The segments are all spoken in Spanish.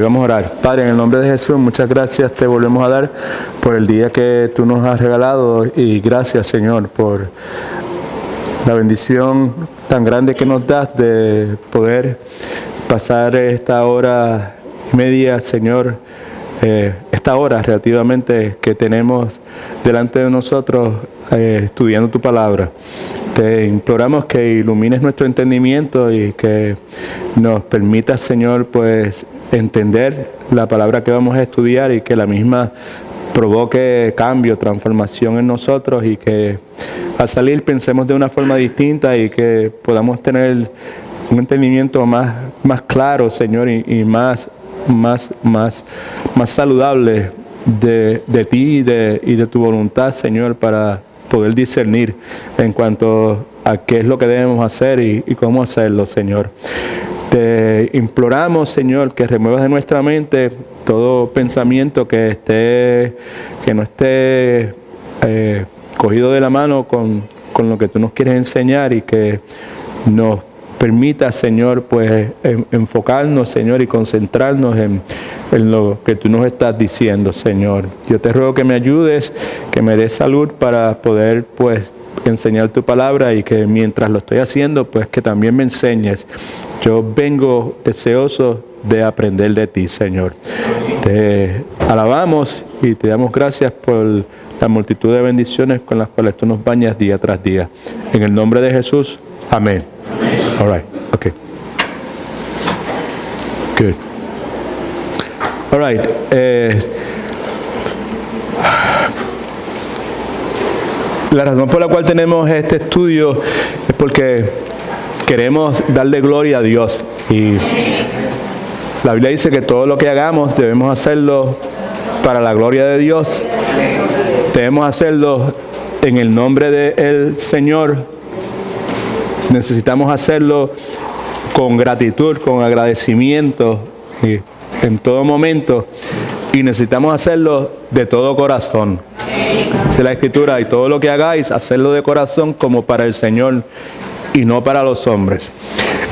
vamos a orar. Padre, en el nombre de Jesús, muchas gracias te volvemos a dar por el día que tú nos has regalado y gracias, Señor, por la bendición tan grande que nos das de poder pasar esta hora media, Señor, esta hora relativamente que tenemos delante de nosotros estudiando tu palabra. Te imploramos que ilumines nuestro entendimiento y que nos permitas, Señor, pues entender la palabra que vamos a estudiar y que la misma provoque cambio, transformación en nosotros y que al salir pensemos de una forma distinta y que podamos tener un entendimiento más claro, Señor, y más saludable de ti y de tu voluntad, Señor, para poder discernir en cuanto a qué es lo que debemos hacer y cómo hacerlo, Señor. Te imploramos, Señor, que remuevas de nuestra mente todo pensamiento que no esté cogido de la mano con lo que tú nos quieres enseñar y que nos permita, Señor, pues enfocarnos, Señor, y concentrarnos en lo que tú nos estás diciendo, Señor. Yo te ruego que me ayudes, que me des salud para poder, pues, enseñar tu palabra y que mientras lo estoy haciendo, pues, que también me enseñes. Yo vengo deseoso de aprender de ti, Señor. Te alabamos y te damos gracias por la multitud de bendiciones con las cuales tú nos bañas día tras día. En el nombre de Jesús, amén. All right. Okay. Good. All right. La razón por la cual tenemos este estudio es porque queremos darle gloria a Dios. Y la Biblia dice que todo lo que hagamos debemos hacerlo para la gloria de Dios. Debemos hacerlo en el nombre del Señor. Necesitamos hacerlo con gratitud, con agradecimiento y en todo momento. Y necesitamos hacerlo de todo corazón. Dice la Escritura, y todo lo que hagáis, hacerlo de corazón como para el Señor y no para los hombres.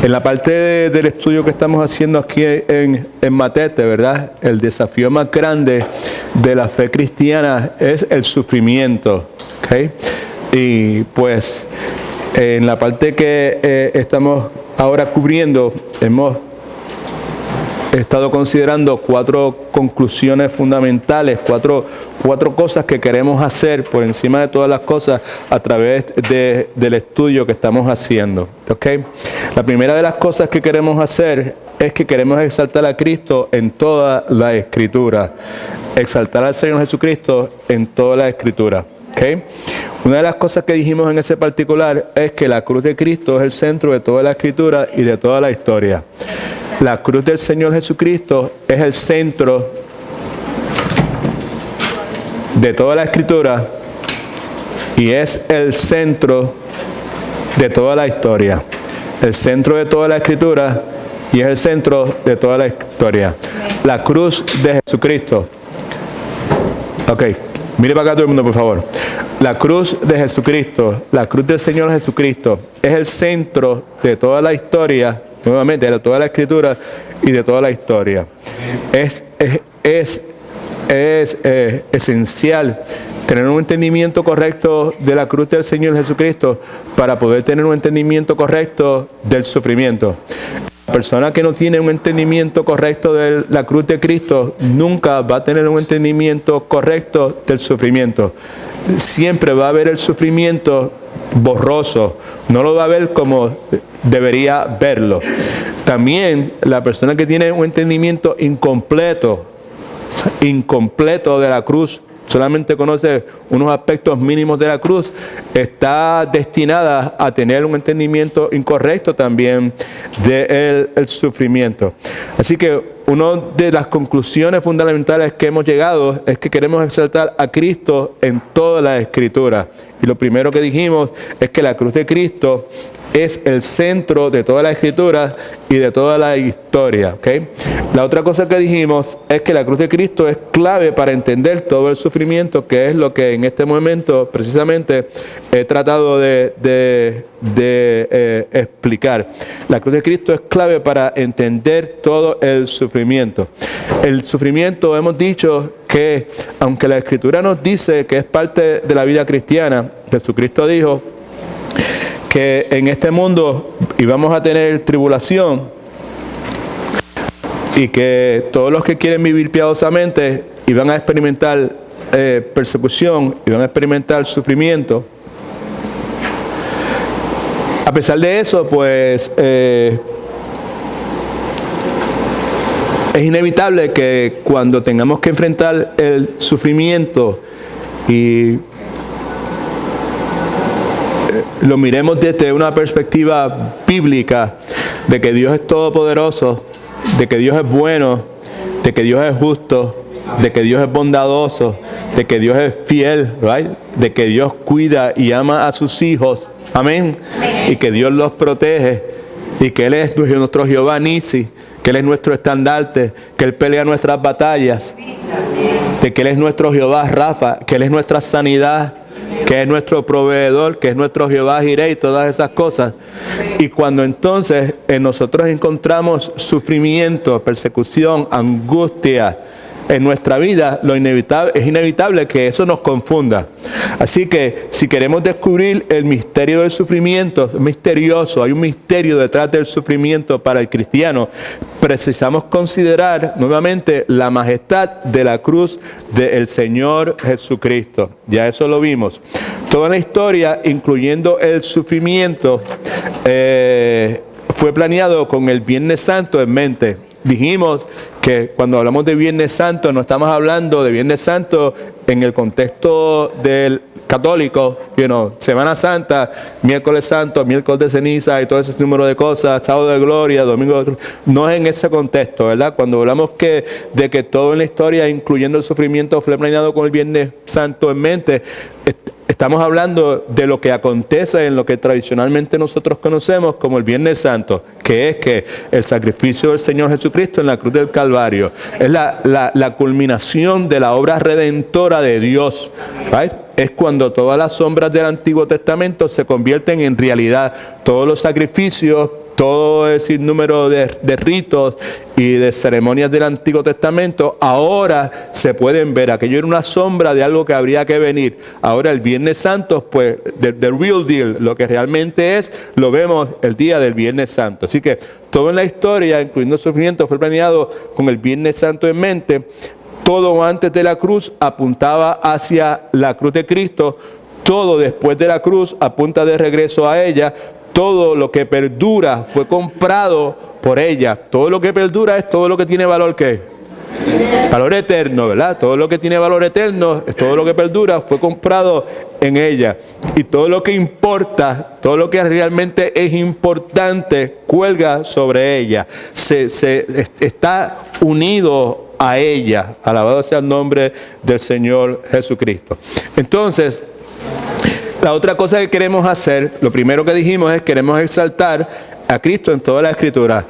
En la parte del estudio que estamos haciendo aquí en Matete, ¿verdad? El desafío más grande de la fe cristiana es el sufrimiento. ¿Okay? Y pues en la parte que estamos ahora cubriendo, hemos estado considerando 4 conclusiones fundamentales, cuatro cosas que queremos hacer por encima de todas las cosas a través del estudio que estamos haciendo. ¿Okay? La primera de las cosas que queremos hacer es que queremos exaltar a Cristo en toda la Escritura. Exaltar al Señor Jesucristo en toda la Escritura. ¿Okay? Una de las cosas que dijimos en ese particular es que la cruz de Cristo es el centro de toda la Escritura y de toda la historia. La cruz del Señor Jesucristo es el centro de toda la Escritura y es el centro de toda la historia. El centro de toda la Escritura y es el centro de toda la historia. La cruz de Jesucristo. Ok, mire para acá todo el mundo, por favor. La cruz de Jesucristo, la cruz del Señor Jesucristo, es el centro de toda la historia, nuevamente, de toda la Escritura y de toda la historia. Es esencial tener un entendimiento correcto de la cruz del Señor Jesucristo para poder tener un entendimiento correcto del sufrimiento. La persona que no tiene un entendimiento correcto de la cruz de Cristo nunca va a tener un entendimiento correcto del sufrimiento. Siempre va a ver el sufrimiento borroso, no lo va a ver como debería verlo. También la persona que tiene un entendimiento incompleto de la cruz, solamente conoce unos aspectos mínimos de la cruz, está destinada a tener un entendimiento incorrecto también del sufrimiento. Así que una de las conclusiones fundamentales que hemos llegado es que queremos exaltar a Cristo en toda la Escritura. Y lo primero que dijimos es que la cruz de Cristo es el centro de toda la Escritura y de toda la historia. ¿Okay? La otra cosa que dijimos es que la cruz de Cristo es clave para entender todo el sufrimiento, que es lo que en este momento precisamente he tratado de explicar. La cruz de Cristo es clave para entender todo el sufrimiento. El sufrimiento, hemos dicho que aunque la Escritura nos dice que es parte de la vida cristiana, Jesucristo dijo que en este mundo íbamos a tener tribulación y que todos los que quieren vivir piadosamente iban a experimentar persecución, iban a experimentar sufrimiento. A pesar de eso, pues es inevitable que cuando tengamos que enfrentar el sufrimiento y lo miremos desde una perspectiva bíblica de que Dios es todopoderoso, de que Dios es bueno, de que Dios es justo, de que Dios es bondadoso, de que Dios es fiel, right? De que Dios cuida y ama a sus hijos, amén, y que Dios los protege, y que Él es nuestro Jehová Nisi, que Él es nuestro estandarte, que Él pelea nuestras batallas, de que Él es nuestro Jehová Rafa, que Él es nuestra sanidad, que es nuestro proveedor, que es nuestro Jehová Jireh y todas esas cosas. Y cuando entonces nosotros encontramos sufrimiento, persecución, angustia en nuestra vida, es inevitable que eso nos confunda. Así que si queremos descubrir el misterio del sufrimiento, es misterioso, hay un misterio detrás del sufrimiento para el cristiano, precisamos considerar nuevamente la majestad de la cruz del Señor Jesucristo. Ya eso lo vimos. Toda la historia, incluyendo el sufrimiento, fue planeado con el Viernes Santo en mente. Dijimos que cuando hablamos de Viernes Santo, no estamos hablando de Viernes Santo en el contexto del católico, Semana Santa, Miércoles Santo, Miércoles de Ceniza y todo ese número de cosas, Sábado de Gloria, Domingo de... No es en ese contexto, ¿verdad? Cuando hablamos de que todo en la historia, incluyendo el sufrimiento, fue planeado con el Viernes Santo en mente, estamos hablando de lo que acontece en lo que tradicionalmente nosotros conocemos como el Viernes Santo, que es que el sacrificio del Señor Jesucristo en la cruz del Calvario es la culminación de la obra redentora de Dios, ¿right? Es cuando todas las sombras del Antiguo Testamento se convierten en realidad. Todos los sacrificios, todo el sinnúmero de ritos y de ceremonias del Antiguo Testamento ahora se pueden ver. Aquello era una sombra de algo que habría que venir. Ahora el Viernes Santo, pues, the real deal, lo que realmente es, lo vemos el día del Viernes Santo. Así que todo en la historia, incluyendo el sufrimiento, fue planeado con el Viernes Santo en mente. Todo antes de la cruz apuntaba hacia la cruz de Cristo. Todo después de la cruz apunta de regreso a ella. Todo lo que perdura fue comprado por ella. Todo lo que perdura es todo lo que tiene valor, ¿qué? Valor eterno, ¿verdad? Todo lo que tiene valor eterno, es todo lo que perdura, fue comprado en ella. Y todo lo que importa, todo lo que realmente es importante, cuelga sobre ella. Está unido a ella. Alabado sea el nombre del Señor Jesucristo. Entonces, la otra cosa que queremos hacer, lo primero que dijimos es queremos exaltar a Cristo en toda la Escritura.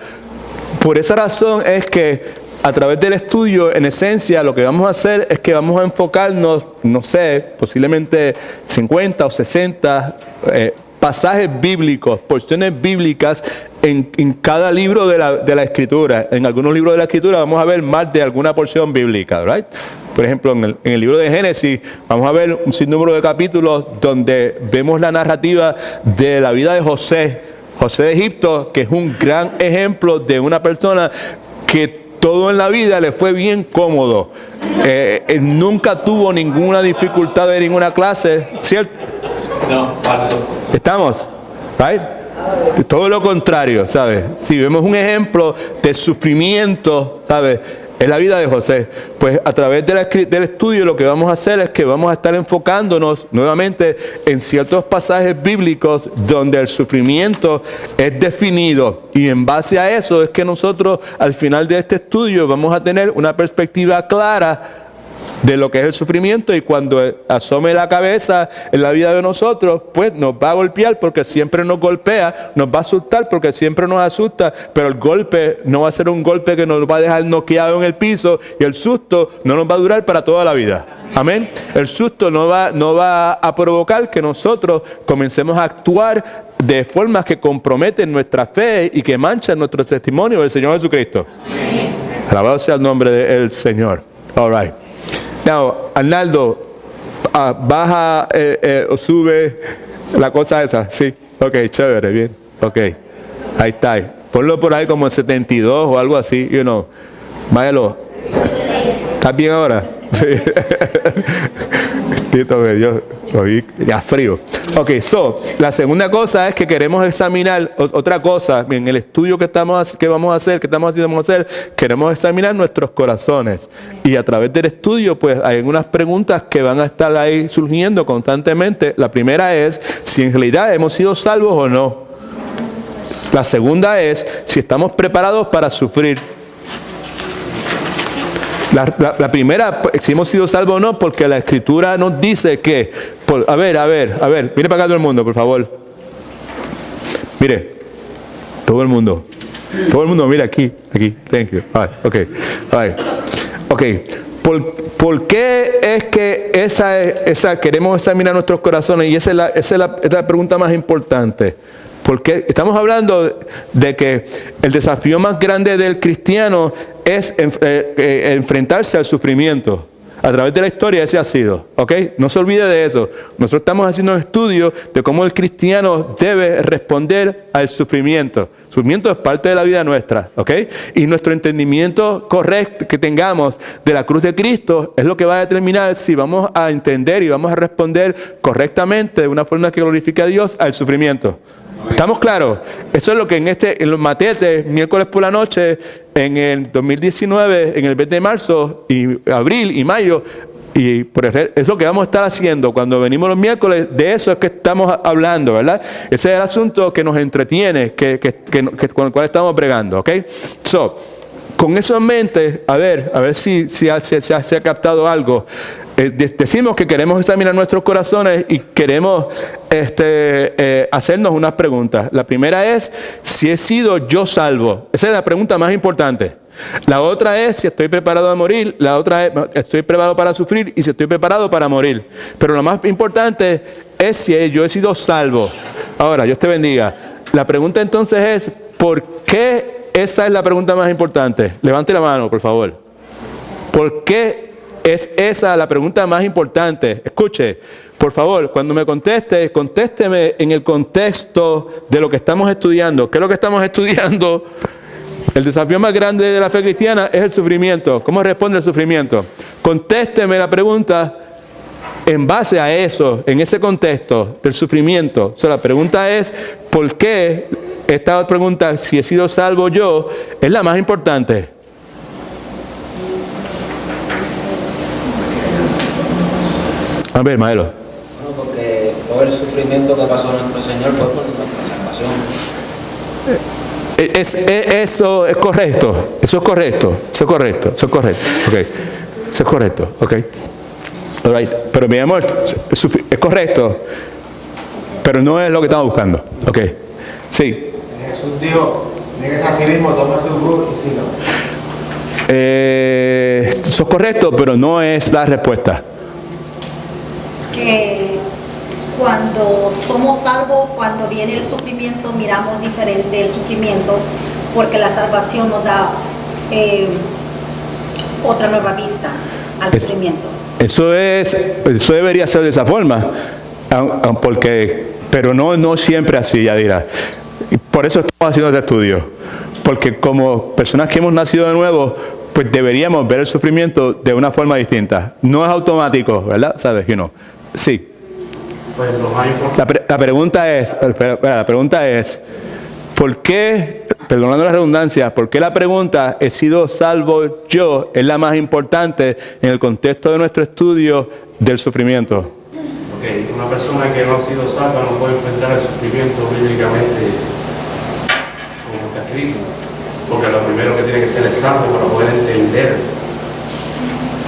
Por esa razón es que a través del estudio, en esencia, lo que vamos a hacer es que vamos a enfocarnos, no sé, posiblemente 50 o 60 pasajes bíblicos, porciones bíblicas en cada libro de la Escritura. En algunos libros de la Escritura vamos a ver más de alguna porción bíblica, ¿right? Por ejemplo, en el libro de Génesis vamos a ver un sinnúmero de capítulos donde vemos la narrativa de la vida de José de Egipto, que es un gran ejemplo de una persona que todo en la vida le fue bien cómodo. Él nunca tuvo ninguna dificultad de ninguna clase, ¿cierto? No, falso. ¿Estamos? ¿Right? Todo lo contrario, ¿sabes? Si vemos un ejemplo de sufrimiento, ¿sabes? Es la vida de José. Pues a través del estudio lo que vamos a hacer es que vamos a estar enfocándonos nuevamente en ciertos pasajes bíblicos donde el sufrimiento es definido. Y en base a eso es que nosotros al final de este estudio vamos a tener una perspectiva clara de lo que es el sufrimiento, y cuando asome la cabeza en la vida de nosotros, pues nos va a golpear porque siempre nos golpea, nos va a asustar porque siempre nos asusta, pero el golpe no va a ser un golpe que nos va a dejar noqueado en el piso, y el susto no nos va a durar para toda la vida. Amén. El susto no va a provocar que nosotros comencemos a actuar de formas que comprometen nuestra fe y que manchan nuestro testimonio del Señor Jesucristo. Amén. Alabado sea el nombre del Señor. All right. Now, Arnaldo, baja o sube la cosa esa. Sí. Ok, chévere, bien. Ok. Ahí está. Ponlo por ahí como en 72 o algo así, you know. Váyalo. ¿Estás bien ahora? Sí. Yo lo vi ya frío. Ok, la segunda cosa es que queremos examinar otra cosa. En el estudio que vamos a hacer, queremos examinar nuestros corazones. Y a través del estudio, pues hay algunas preguntas que van a estar ahí surgiendo constantemente. La primera es si en realidad hemos sido salvos o no. La segunda es si estamos preparados para sufrir. La primera, si hemos sido salvos o no, porque la Escritura nos dice que, a ver, mire para acá todo el mundo, por favor. Mire, todo el mundo, mire aquí, thank you. Okay. ¿Por qué es que esa queremos examinar nuestros corazones? Y esa es la pregunta más importante. Porque estamos hablando de que el desafío más grande del cristiano es enfrentarse al sufrimiento. A través de la historia ese ha sido, ¿ok? No se olvide de eso. Nosotros estamos haciendo un estudio de cómo el cristiano debe responder al sufrimiento. El sufrimiento es parte de la vida nuestra, ¿ok? Y nuestro entendimiento correcto que tengamos de la cruz de Cristo es lo que va a determinar si vamos a entender y vamos a responder correctamente de una forma que glorifique a Dios al sufrimiento. ¿Estamos claros? Eso es lo que en los matetes, miércoles por la noche, en el 2019, en el mes de marzo, y abril y mayo, es lo que vamos a estar haciendo cuando venimos los miércoles. De eso es que estamos hablando, ¿verdad? Ese es el asunto que nos entretiene, con el cual estamos bregando, ¿ok? Con eso en mente, a ver si se ha captado algo. Decimos que queremos examinar nuestros corazones y queremos hacernos unas preguntas. La primera es si he sido yo salvo. Esa es la pregunta más importante. La otra es si estoy preparado a morir. La otra es estoy preparado para sufrir y si estoy preparado para morir. Pero lo más importante es si yo he sido salvo. Ahora, Dios te bendiga. La pregunta entonces es ¿por qué? Esa es la pregunta más importante. Levante la mano, por favor. ¿Por qué es esa la pregunta más importante? Escuche, por favor, cuando me contésteme en el contexto de lo que estamos estudiando. ¿Qué es lo que estamos estudiando? El desafío más grande de la fe cristiana es el sufrimiento. ¿Cómo responde el sufrimiento? Contésteme la pregunta en base a eso, en ese contexto del sufrimiento. O sea, la pregunta es, ¿por qué? Esta pregunta, si he sido salvo yo, es la más importante. A ver, Maelo. No, porque todo el sufrimiento que pasó nuestro Señor fue por nuestra salvación. Eso es correcto. Eso es correcto. Okay. Eso es correcto. Okay. All right. Pero mi amor, es correcto. Pero no es lo que estamos buscando. Okay. Sí. Jesús dijo, niegues a sí mismo, toma su cruz y sígame. Eso es correcto, pero no es la respuesta. Que cuando somos salvos, cuando viene el sufrimiento, miramos diferente el sufrimiento, porque la salvación nos da otra nueva vista al sufrimiento. Eso debería ser de esa forma, pero no siempre así, ya dirá. Por eso estamos haciendo este estudio, porque como personas que hemos nacido de nuevo, pues deberíamos ver el sufrimiento de una forma distinta. No es automático, ¿verdad? ¿Sabes? Sí. Pues lo más importante. La pregunta es, ¿por qué, perdonando la redundancia, por qué la pregunta ¿he sido salvo yo? Es la más importante en el contexto de nuestro estudio del sufrimiento. Ok, una persona que no ha sido salva no puede enfrentar el sufrimiento bíblicamente como está escrito, porque lo primero que tiene que ser es salvo para poder entender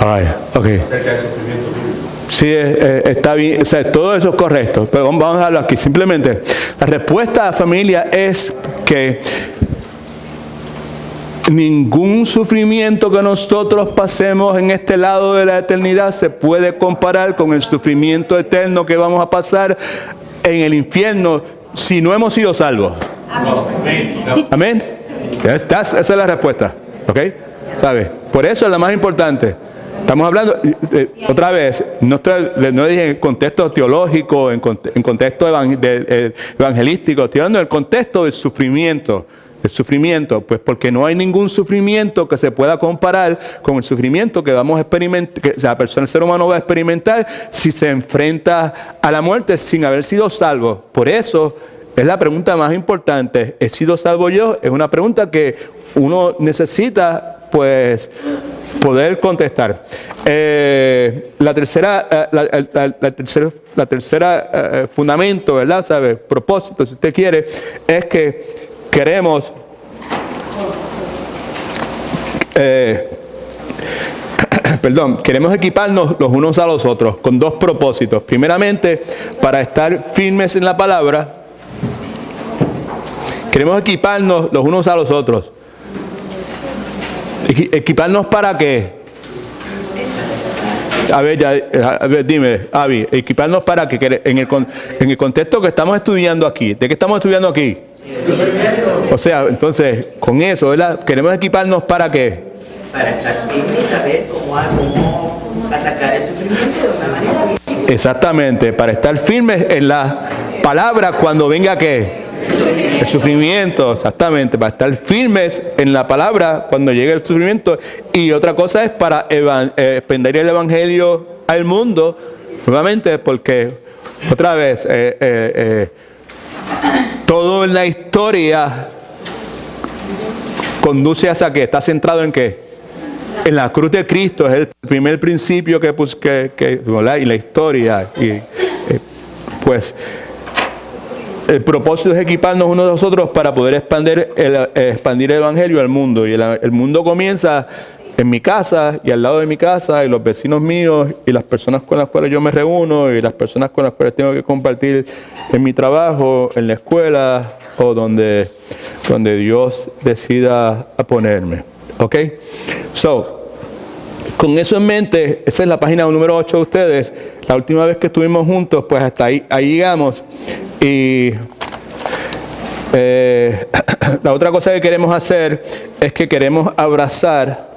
All right, okay. acerca del sufrimiento bíblico. Sí, está bien, o sea, todo eso es correcto, pero vamos a dejarlo aquí. Simplemente, la respuesta a la familia es que ningún sufrimiento que nosotros pasemos en este lado de la eternidad se puede comparar con el sufrimiento eterno que vamos a pasar en el infierno si no hemos sido salvos. Amén. Esa es la respuesta, ¿ok? ¿Sabe? Por eso es la más importante. Estamos hablando, otra vez, no dije en contexto teológico, en contexto evangelístico, estoy hablando del contexto del sufrimiento. El sufrimiento, pues porque no hay ningún sufrimiento que se pueda comparar con el sufrimiento que vamos a experimentar, que la persona, el ser humano va a experimentar si se enfrenta a la muerte sin haber sido salvo. Por eso es la pregunta más importante. ¿He sido salvo yo? Es una pregunta que uno necesita, pues, poder contestar. La tercera fundamento, ¿verdad? ¿Sabe? Propósito, si usted quiere, es que queremos queremos equiparnos los unos a los otros con dos propósitos. Primeramente, para estar firmes en la palabra. Queremos equiparnos los unos a los otros. ¿Equiparnos para qué? A ver, dime, Avi, ¿equiparnos para qué? En el contexto que estamos estudiando aquí. ¿De qué estamos estudiando aquí? O sea, entonces, con eso, ¿verdad? Queremos equiparnos para qué? Para estar firme y saber cómo atacar el sufrimiento de una manera bíblica. Exactamente, para estar firmes en la palabra cuando venga ¿qué? El sufrimiento, exactamente, para estar firmes en la palabra cuando llegue el sufrimiento. Y otra cosa es para expandir el evangelio al mundo, nuevamente, porque otra vez todo en la historia conduce hacia qué, está centrado en qué, en la cruz de Cristo. Es el primer principio ¿verdad? Y la historia y pues el propósito es equiparnos unos a los otros para poder expandir el evangelio al mundo. Y el mundo comienza en mi casa y al lado de mi casa y los vecinos míos y las personas con las cuales yo me reúno y las personas con las cuales tengo que compartir en mi trabajo, en la escuela o donde Dios decida ponerme. ¿Ok? Con eso en mente, esa es la página número 8 de ustedes. La última vez que estuvimos juntos, pues hasta ahí llegamos. Y la otra cosa que queremos hacer es que queremos abrazar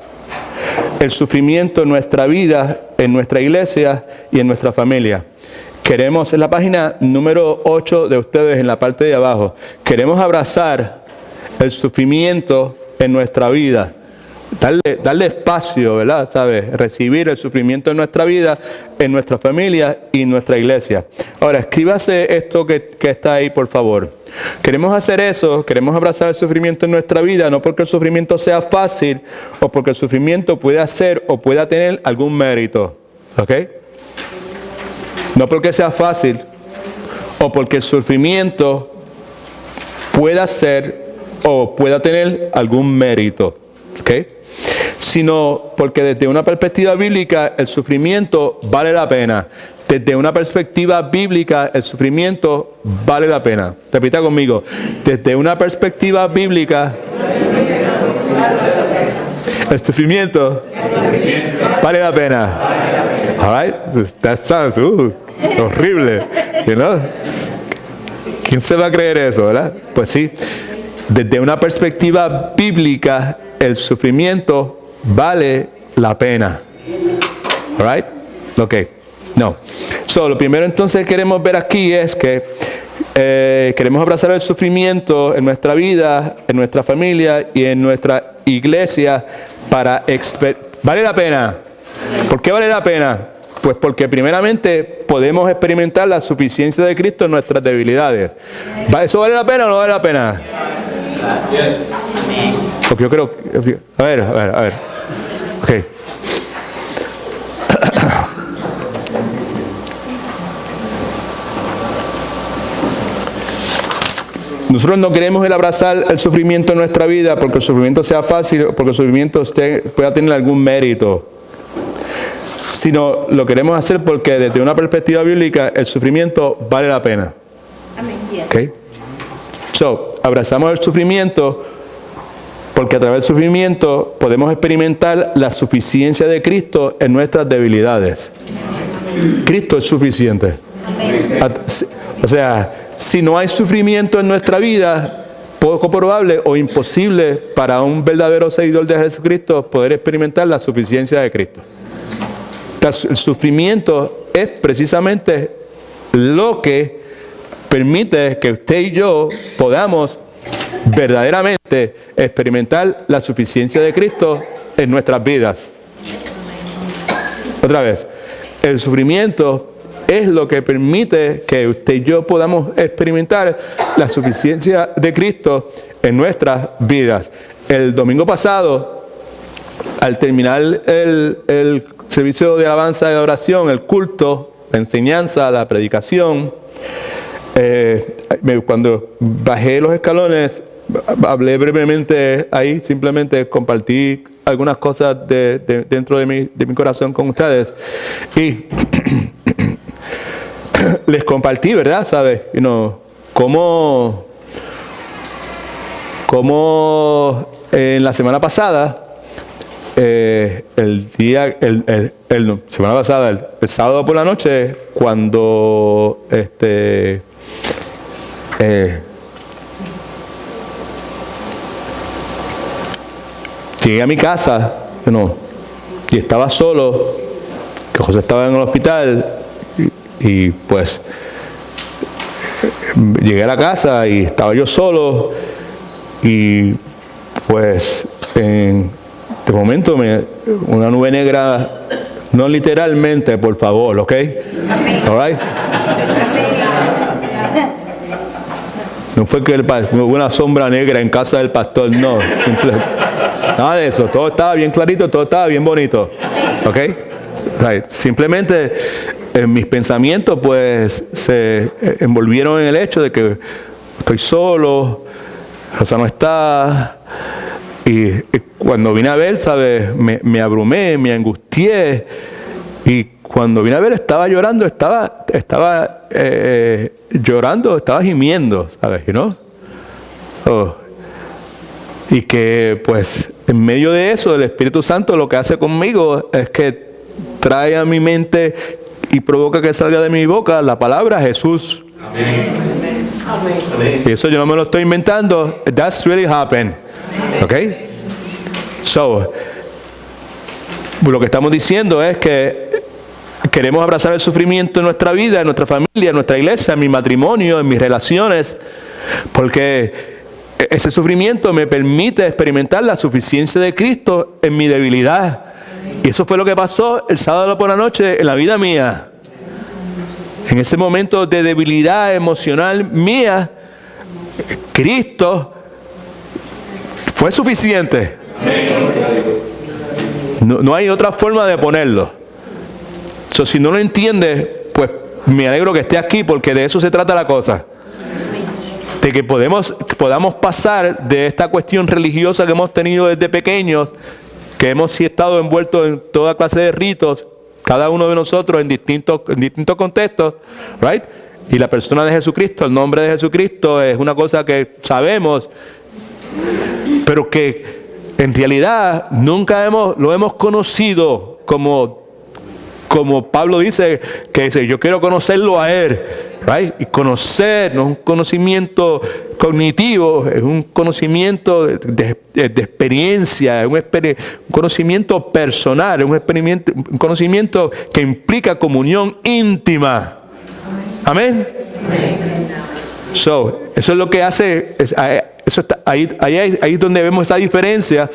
el sufrimiento en nuestra vida, en nuestra iglesia y en nuestra familia. Queremos, en la página número 8 de ustedes, en la parte de abajo, queremos abrazar el sufrimiento en nuestra vida. Darle espacio, ¿verdad? ¿Sabes? Recibir el sufrimiento en nuestra vida, en nuestra familia y en nuestra iglesia. Ahora, escríbase esto que está ahí, por favor. Queremos hacer eso, queremos abrazar el sufrimiento en nuestra vida, no porque el sufrimiento sea fácil o porque el sufrimiento pueda ser o pueda tener algún mérito. ¿Ok? No porque sea fácil o porque el sufrimiento pueda ser o pueda tener algún mérito. ¿Ok? Sino porque desde una perspectiva bíblica el sufrimiento vale la pena. Desde una perspectiva bíblica el sufrimiento vale la pena. Repita conmigo. Desde una perspectiva bíblica el sufrimiento vale la pena. All right? That sounds horrible. You know? ¿Quién se va a creer eso, verdad? Pues sí. Desde una perspectiva bíblica el sufrimiento vale la pena. All right? Ok. No. Lo primero entonces que queremos ver aquí es que queremos abrazar el sufrimiento en nuestra vida, en nuestra familia y en nuestra iglesia para ¿vale la pena? ¿Por qué vale la pena? Pues porque primeramente podemos experimentar la suficiencia de Cristo en nuestras debilidades. ¿Eso vale la pena o no vale la pena? Porque yo creo... A ver. Ok. Nosotros no queremos el abrazar el sufrimiento en nuestra vida porque el sufrimiento sea fácil o porque el sufrimiento pueda tener algún mérito. sino lo queremos hacer porque desde una perspectiva bíblica el sufrimiento vale la pena. Amén. Yes. ¿Okay? So, abrazamos el sufrimiento porque a través del sufrimiento podemos experimentar la suficiencia de Cristo en nuestras debilidades. Cristo es suficiente. Amén. O sea, si no hay sufrimiento en nuestra vida, poco probable o imposible para un verdadero seguidor de Jesucristo poder experimentar la suficiencia de Cristo. Entonces, el sufrimiento es precisamente lo que permite que usted y yo podamos verdaderamente experimentar la suficiencia de Cristo en nuestras vidas. Otra vez, el sufrimiento es lo que permite que usted y yo podamos experimentar la suficiencia de Cristo en nuestras vidas. El domingo pasado, al terminar el servicio de alabanza y de oración, el culto, la enseñanza, la predicación, cuando bajé los escalones, hablé brevemente ahí, simplemente compartí algunas cosas dentro de mi corazón con ustedes. Y les compartí, ¿verdad? ¿Sabes? Cómo en la semana pasada, el sábado por la noche, cuando llegué a mi casa, y estaba solo, que José estaba en el hospital, y pues llegué a la casa y estaba yo solo, y pues de momento una nube negra, no literalmente, por favor, ¿ok? All right? No fue que hubo una sombra negra en casa del pastor, no, nada de eso, todo estaba bien clarito, todo estaba bien bonito, ¿ok? Right. Simplemente mis pensamientos pues se envolvieron en el hecho de que estoy solo, Rosa no está, y cuando vine a ver, ¿sabes? Me abrumé, me angustié, y cuando vine a ver estaba llorando, estaba llorando, estaba gimiendo, ¿sabes? Y que pues en medio de eso el Espíritu Santo lo que hace conmigo es que trae a mi mente y provoca que salga de mi boca la palabra Jesús. Amén. Y eso yo no me lo estoy inventando. That's really happened. ¿Ok? So, lo que estamos diciendo es que queremos abrazar el sufrimiento en nuestra vida, en nuestra familia, en nuestra iglesia, en mi matrimonio, en mis relaciones, porque ese sufrimiento me permite experimentar la suficiencia de Cristo en mi debilidad. Y eso fue lo que pasó el sábado por la noche en la vida mía. En ese momento de debilidad emocional mía, Cristo fue suficiente. No hay otra forma de ponerlo. Si no lo entiendes, pues me alegro que esté aquí, porque de eso se trata la cosa. De que podamos pasar de esta cuestión religiosa que hemos tenido desde pequeños, que hemos estado envueltos en toda clase de ritos, cada uno de nosotros en distintos contextos, right? Y la persona de Jesucristo, el nombre de Jesucristo es una cosa que sabemos, pero que en realidad nunca lo hemos conocido como Pablo dice, que dice, yo quiero conocerlo a Él, right? Y conocer no es un conocimiento cognitivo, es un conocimiento de experiencia, es un conocimiento personal, es un conocimiento que implica comunión íntima. Amén. So, eso es lo que hace, ahí es donde vemos esa diferencia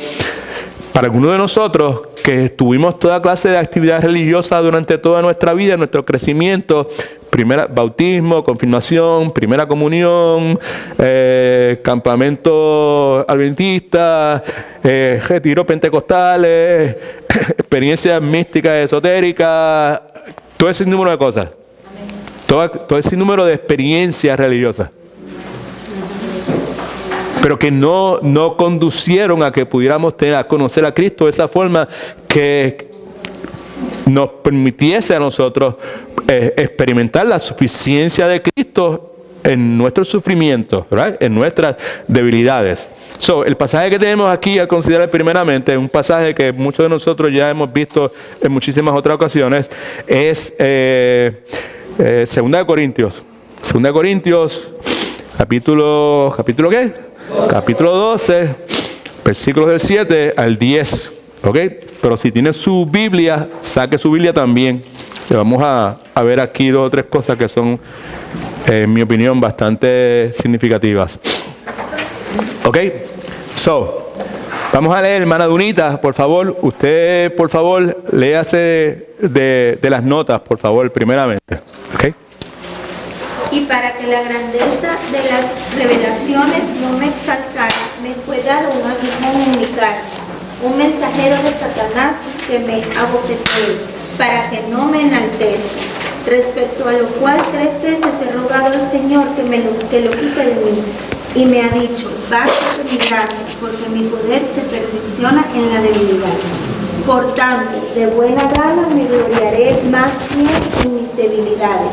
para algunos de nosotros que tuvimos toda clase de actividad religiosa durante toda nuestra vida, nuestro crecimiento, bautismo, confirmación, primera comunión, campamento adventista, retiro pentecostales, experiencias místicas, esotéricas, todo ese número de cosas, todo ese número de experiencias religiosas, pero que no conducieron a que pudiéramos conocer a Cristo de esa forma que nos permitiese a nosotros experimentar la suficiencia de Cristo en nuestros sufrimientos, ¿verdad? En nuestras debilidades. El pasaje que tenemos aquí a considerar primeramente, un pasaje que muchos de nosotros ya hemos visto en muchísimas otras ocasiones, es 2 Corintios. 2 Corintios, capítulo ¿qué? Capítulo 12, versículos del 7 al 10. ¿Ok? Pero si tiene su Biblia, saque su Biblia también. Vamos a ver aquí 2 o 3 cosas que son, en mi opinión, bastante significativas. ¿Ok? Vamos a leer, hermana Dunita, por favor. Usted, por favor, léase de las notas, por favor, primeramente. ¿Ok? Y para que la grandeza de las revelaciones no me exaltara, me fue dado un aguijón en mi carne, un mensajero de Satanás que me abofetee, para que no me enaltezca. Respecto a lo cual 3 veces he rogado al Señor que lo quite de mí. Y me ha dicho, bástate mi gracia, porque mi poder se perfecciona en la debilidad. Por tanto, de buena gana me gloriaré más bien en mis debilidades,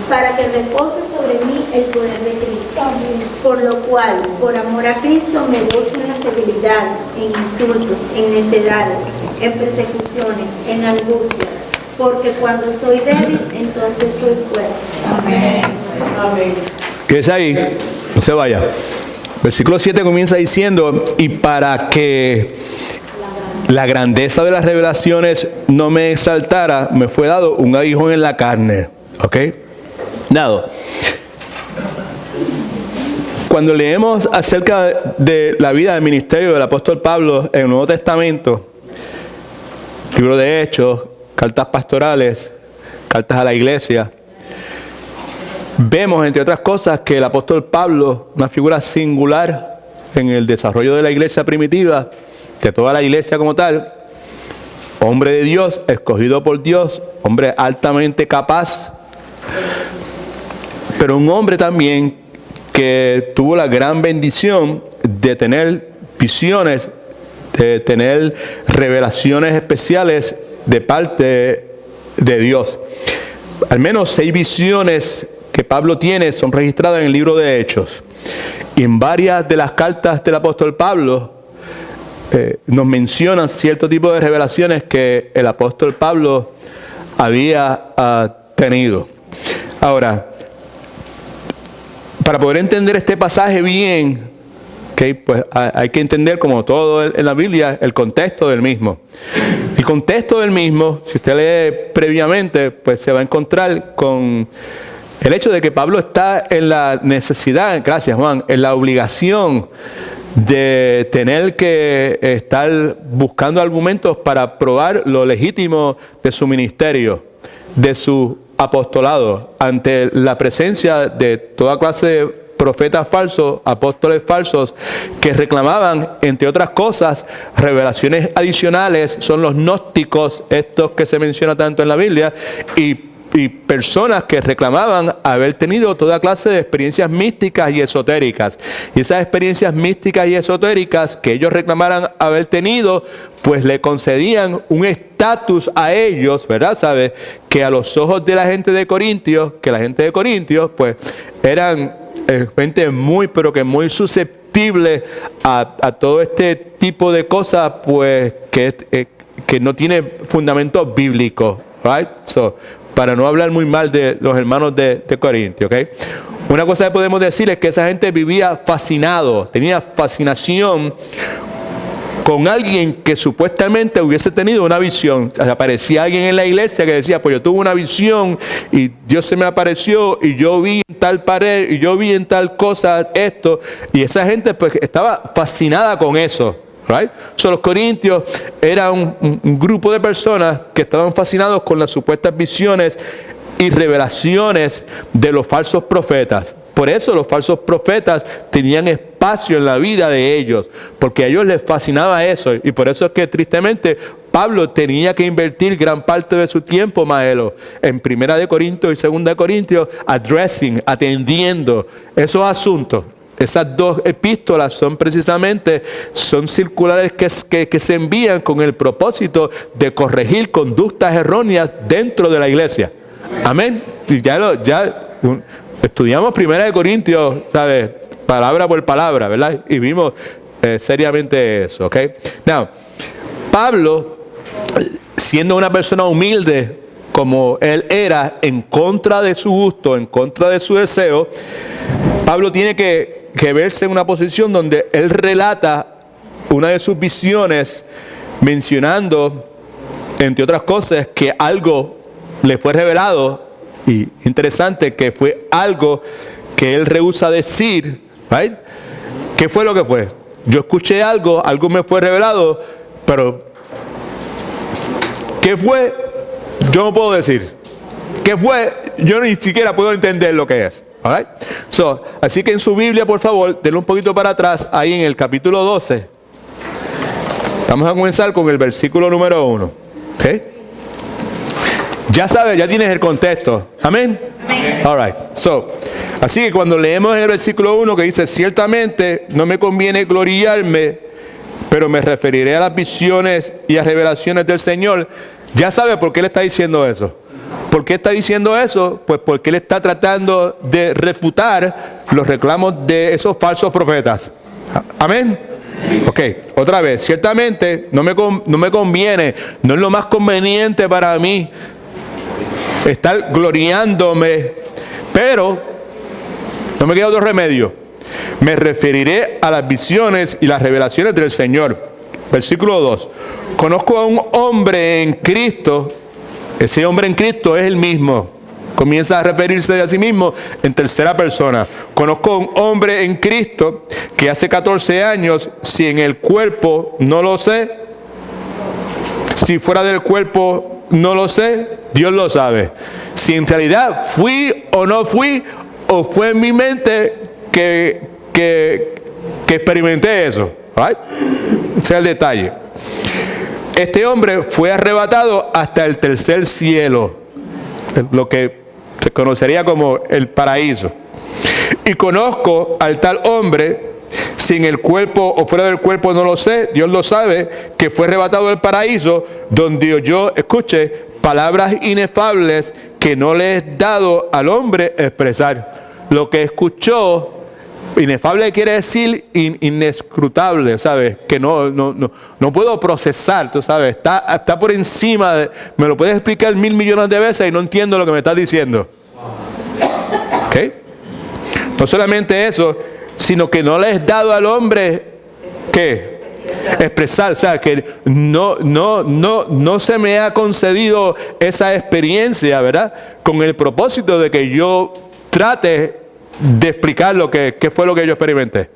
para que repose sobre mí el poder de Cristo. Por lo cual, por amor a Cristo, me gozo en las debilidades, en insultos, en necedades, en persecuciones, en angustias, porque cuando soy débil, entonces soy fuerte. Amén. Amén. ¿Qué es ahí? No se vaya. Versículo 7 comienza diciendo, y para que la grandeza de las revelaciones no me exaltara, me fue dado un aguijón en la carne. ¿Ok? Dado. Cuando leemos acerca de la vida del ministerio del apóstol Pablo en el Nuevo Testamento, libro de Hechos, cartas pastorales, cartas a la iglesia, vemos, entre otras cosas, que el apóstol Pablo, una figura singular en el desarrollo de la iglesia primitiva, de toda la iglesia como tal, hombre de Dios, escogido por Dios, hombre altamente capaz, pero un hombre también que tuvo la gran bendición de tener visiones, de tener revelaciones especiales de parte de Dios. Al menos 6 visiones que Pablo tiene son registradas en el libro de Hechos. Y en varias de las cartas del apóstol Pablo nos mencionan cierto tipo de revelaciones que el apóstol Pablo había tenido. Ahora, para poder entender este pasaje bien, pues hay que entender, como todo en la Biblia, el contexto del mismo. El contexto del mismo, si usted lee previamente, pues se va a encontrar con el hecho de que Pablo está en la necesidad, gracias Juan, en la obligación de tener que estar buscando argumentos para probar lo legítimo de su ministerio, de su apostolado, ante la presencia de toda clase de profetas falsos, apóstoles falsos, que reclamaban, entre otras cosas, revelaciones adicionales. Son los gnósticos, estos que se menciona tanto en la Biblia, y personas que reclamaban haber tenido toda clase de experiencias místicas y esotéricas. Y esas experiencias místicas y esotéricas que ellos reclamaran haber tenido, pues le concedían un estatus a ellos, ¿verdad? ¿Sabe? Que a los ojos de la gente de Corintios, pues eran gente muy, pero que muy susceptible a todo este tipo de cosas, pues que no tiene fundamento bíblico, right? Para no hablar muy mal de los hermanos de Corintios, ¿ok? Una cosa que podemos decir es que esa gente vivía fascinado, tenía fascinación con alguien que supuestamente hubiese tenido una visión. O sea, aparecía alguien en la iglesia que decía, pues yo tuve una visión y Dios se me apareció y yo vi en tal pared y yo vi en tal cosa esto. Y esa gente pues estaba fascinada con eso. Right? Los corintios eran un grupo de personas que estaban fascinados con las supuestas visiones y revelaciones de los falsos profetas. Por eso los falsos profetas tenían espacio en la vida de ellos, porque a ellos les fascinaba eso. Y por eso es que tristemente Pablo tenía que invertir gran parte de su tiempo, Maelo, en 1 Corintios y 2 Corintios, atendiendo esos asuntos. esas dos epístolas son circulares que se envían con el propósito de corregir conductas erróneas dentro de la iglesia. Amén. Si ya estudiamos 1 Corintios, ¿sabes? Palabra por palabra, ¿verdad? Y vimos seriamente eso, ¿ok? Now, Pablo, siendo una persona humilde, como él era, en contra de su gusto, en contra de su deseo, Pablo tiene que verse en una posición donde él relata una de sus visiones, mencionando, entre otras cosas, que algo le fue revelado, y interesante que fue algo que él rehúsa decir, ¿right? ¿Qué fue lo que fue? Yo escuché algo me fue revelado, pero ¿qué fue? Yo no puedo decir. ¿Qué fue? Yo ni siquiera puedo entender lo que es. All right? Así que en su Biblia, por favor, denle un poquito para atrás, ahí en el capítulo 12. Vamos a comenzar con el versículo número 1. ¿Okay? Ya sabes, ya tienes el contexto. Amén. All right. Así que cuando leemos en el versículo 1 que dice, ciertamente no me conviene gloriarme, pero me referiré a las visiones y a revelaciones del Señor. Ya sabe por qué le está diciendo eso. ¿Por qué está diciendo eso? Pues porque él está tratando de refutar los reclamos de esos falsos profetas. Amén. Ok, otra vez. Ciertamente no me conviene, no es lo más conveniente para mí estar gloriándome, pero no me queda otro remedio. Me referiré a las visiones y las revelaciones del Señor. Versículo 2. Conozco a un hombre en Cristo. Ese hombre en Cristo es el mismo. Comienza a referirse a sí mismo en tercera persona. Conozco a un hombre en Cristo que hace 14 años, si en el cuerpo no lo sé, si fuera del cuerpo no lo sé, Dios lo sabe. Si en realidad fui o no fui, o fue en mi mente que experimenté eso. Right? Ese es el detalle. Este hombre fue arrebatado hasta el tercer cielo, lo que se conocería como el paraíso. Y conozco al tal hombre, si en el cuerpo o fuera del cuerpo no lo sé, Dios lo sabe, que fue arrebatado del paraíso, donde oyó, escuche, palabras inefables que no le es dado al hombre expresar. Lo que escuchó, inefable quiere decir inescrutable, ¿sabes? Que no puedo procesar, tú sabes, está por encima, me lo puedes explicar 1,000 millones de veces y no entiendo lo que me estás diciendo. ¿Ok? No solamente eso, sino que no le es dado al hombre, ¿qué? Expresar, o sea, que no se me ha concedido esa experiencia, ¿verdad? Con el propósito de que yo trate de explicar qué fue lo que yo experimenté.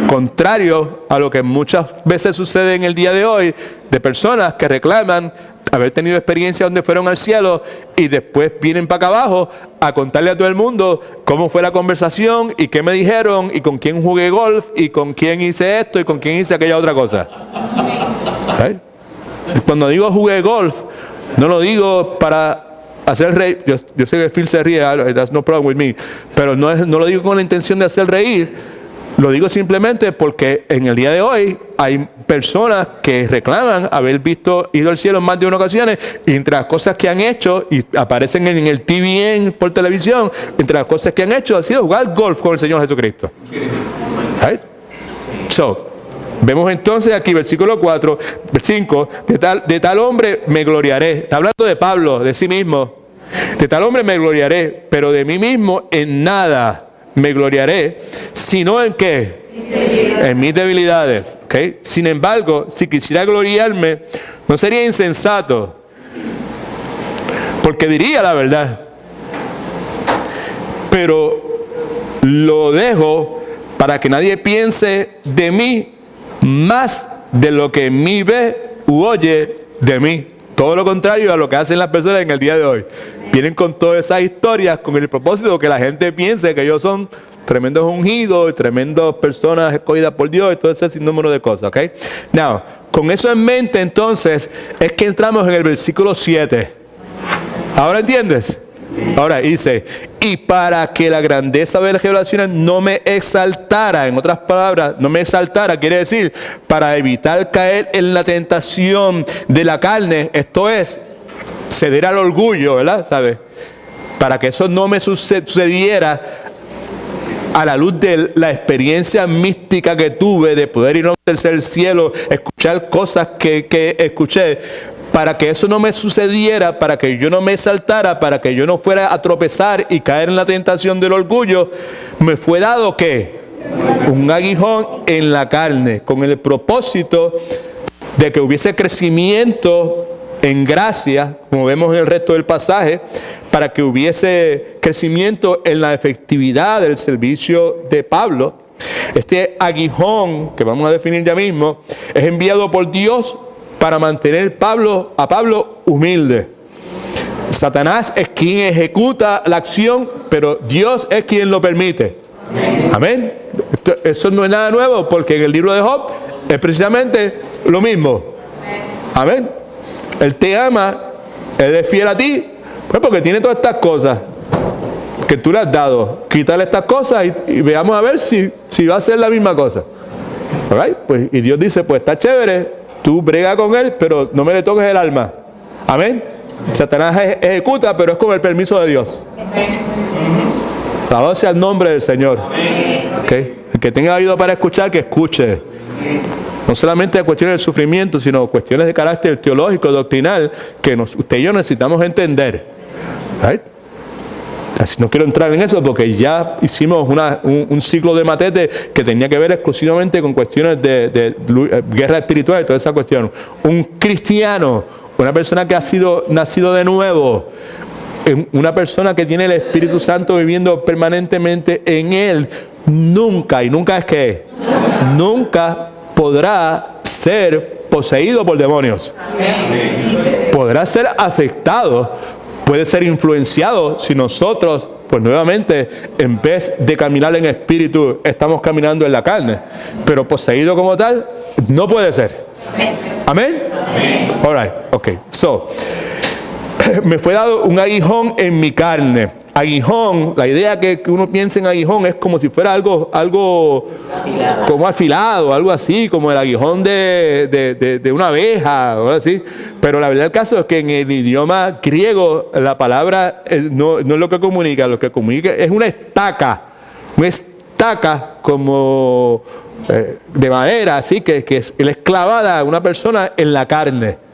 Contrario a lo que muchas veces sucede en el día de hoy, de personas que reclaman haber tenido experiencia donde fueron al cielo y después vienen para acá abajo a contarle a todo el mundo cómo fue la conversación y qué me dijeron y con quién jugué golf y con quién hice esto y con quién hice aquella otra cosa. ¿Okay? Cuando digo jugué golf, no lo digo para hacer reír. Yo sé que Phil se ríe, that's no problem with me, pero no lo digo con la intención de hacer reír. Lo digo simplemente porque en el día de hoy hay personas que reclaman haber ido al cielo en más de una ocasión, y entre las cosas que han hecho, y aparecen en el TVN por televisión, entre las cosas que han hecho ha sido jugar golf con el Señor Jesucristo. Right? Vemos entonces aquí, versículo 4, 5, de tal hombre me gloriaré. Está hablando de Pablo, de sí mismo. De tal hombre me gloriaré, pero de mí mismo en nada me gloriaré, sino en ¿qué? En mis debilidades. ¿Okay? Sin embargo, si quisiera gloriarme, no sería insensato, porque diría la verdad. Pero lo dejo para que nadie piense de mí más de lo que en mí ve u oye de mí. Todo lo contrario a lo que hacen las personas en el día de hoy. Vienen con todas esas historias con el propósito de que la gente piense que ellos son tremendos ungidos, tremendas personas escogidas por Dios y todo ese sinnúmero de cosas. ¿Ok? Now, con eso en mente entonces es que entramos en el versículo 7. ¿Ahora entiendes? Ahora dice, y para que la grandeza de las revelaciones no me exaltara, en otras palabras, no me exaltara, quiere decir, para evitar caer en la tentación de la carne, esto es, ceder al orgullo, ¿verdad? ¿Sabes? Para que eso no me sucediera a la luz de la experiencia mística que tuve de poder ir a un tercer cielo, escuchar cosas que escuché, para que eso no me sucediera, para que yo no me exaltara, para que yo no fuera a tropezar y caer en la tentación del orgullo, me fue dado ¿qué? Un aguijón en la carne, con el propósito de que hubiese crecimiento en gracia, como vemos en el resto del pasaje, para que hubiese crecimiento en la efectividad del servicio de Pablo. Este aguijón, que vamos a definir ya mismo, es enviado por Dios para mantener a Pablo humilde. Satanás es quien ejecuta la acción, pero Dios es quien lo permite. Amén. Eso no es nada nuevo, porque en el libro de Job es precisamente lo mismo. Amén. Él te ama, Él es fiel a ti, pues porque tiene todas estas cosas que tú le has dado. Quítale estas cosas y veamos a ver si va a ser la misma cosa. ¿Okay? Pues, y Dios dice, pues está chévere, tú brega con él, pero no me le toques el alma. Amén. Satanás ejecuta, pero es con el permiso de Dios. Alabado sea el nombre del Señor. ¿Okay? El que tenga oído para escuchar, que escuche. No solamente cuestiones de sufrimiento, sino cuestiones de carácter teológico, doctrinal, que usted y yo necesitamos entender. ¿Right? No quiero entrar en eso porque ya hicimos un ciclo de matete que tenía que ver exclusivamente con cuestiones de guerra espiritual y toda esa cuestión. Un cristiano, una persona que ha sido nacido de nuevo, una persona que tiene el Espíritu Santo viviendo permanentemente en él, nunca es que nunca podrá ser poseído por demonios. Podrá ser afectado, puede ser influenciado si nosotros, pues nuevamente, en vez de caminar en espíritu, estamos caminando en la carne. Pero poseído como tal, no puede ser. Amén. All right, ok. So, me fue dado un aguijón en mi carne. Aguijón, la idea que uno piensa en aguijón es como si fuera algo como afilado, algo así, como el aguijón de una abeja, o algo así. Pero la verdad del caso es que en el idioma griego la palabra no es lo que comunica es una estaca como de madera, así que es clavada a una persona en la carne.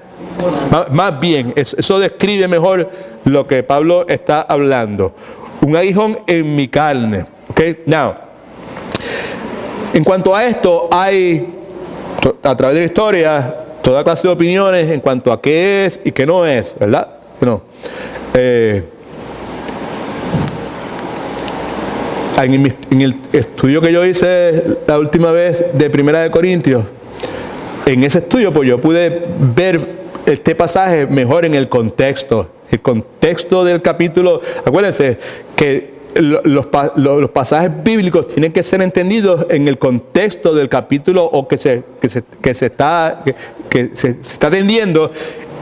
Más bien, eso describe mejor lo que Pablo está hablando. Un aguijón en mi carne. Okay? Now, en cuanto a esto, hay a través de la historia toda clase de opiniones en cuanto a qué es y qué no es, ¿verdad? Bueno, en el estudio que yo hice la última vez de Primera de Corintios, en ese estudio pues yo pude ver este pasaje mejor en el contexto del capítulo. Acuérdense que los pasajes bíblicos tienen que ser entendidos en el contexto del capítulo o que se está atendiendo,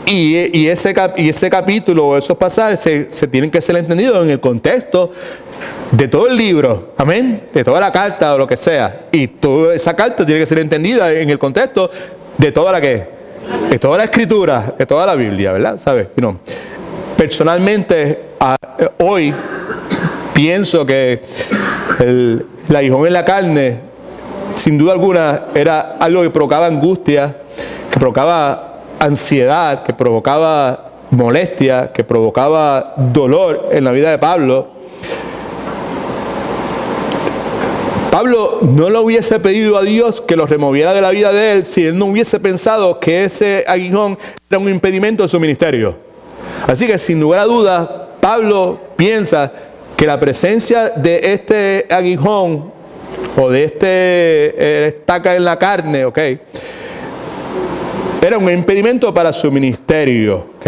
y ese capítulo o esos pasajes se tienen que ser entendidos en el contexto de todo el libro, amén, de toda la carta o lo que sea, y toda esa carta tiene que ser entendida en el contexto de toda de toda la escritura, de toda la Biblia, ¿verdad? ¿Sabes? Personalmente, hoy pienso que el aguijón en la carne, sin duda alguna, era algo que provocaba angustia, que provocaba ansiedad, que provocaba molestia, que provocaba dolor en la vida de Pablo. Pablo no le hubiese pedido a Dios que lo removiera de la vida de él si él no hubiese pensado que ese aguijón era un impedimento de su ministerio. Así que sin lugar a dudas, Pablo piensa que la presencia de este aguijón o de estaca en la carne, ¿ok?, era un impedimento para su ministerio, ¿ok?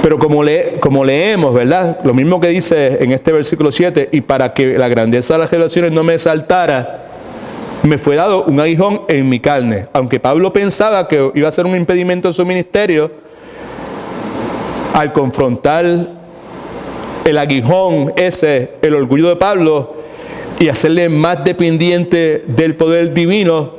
Pero como leemos, ¿verdad? Lo mismo que dice en este versículo 7, y para que la grandeza de las revelaciones no me exaltara, me fue dado un aguijón en mi carne. Aunque Pablo pensaba que iba a ser un impedimento en su ministerio, al confrontar el aguijón ese, el orgullo de Pablo, y hacerle más dependiente del poder divino,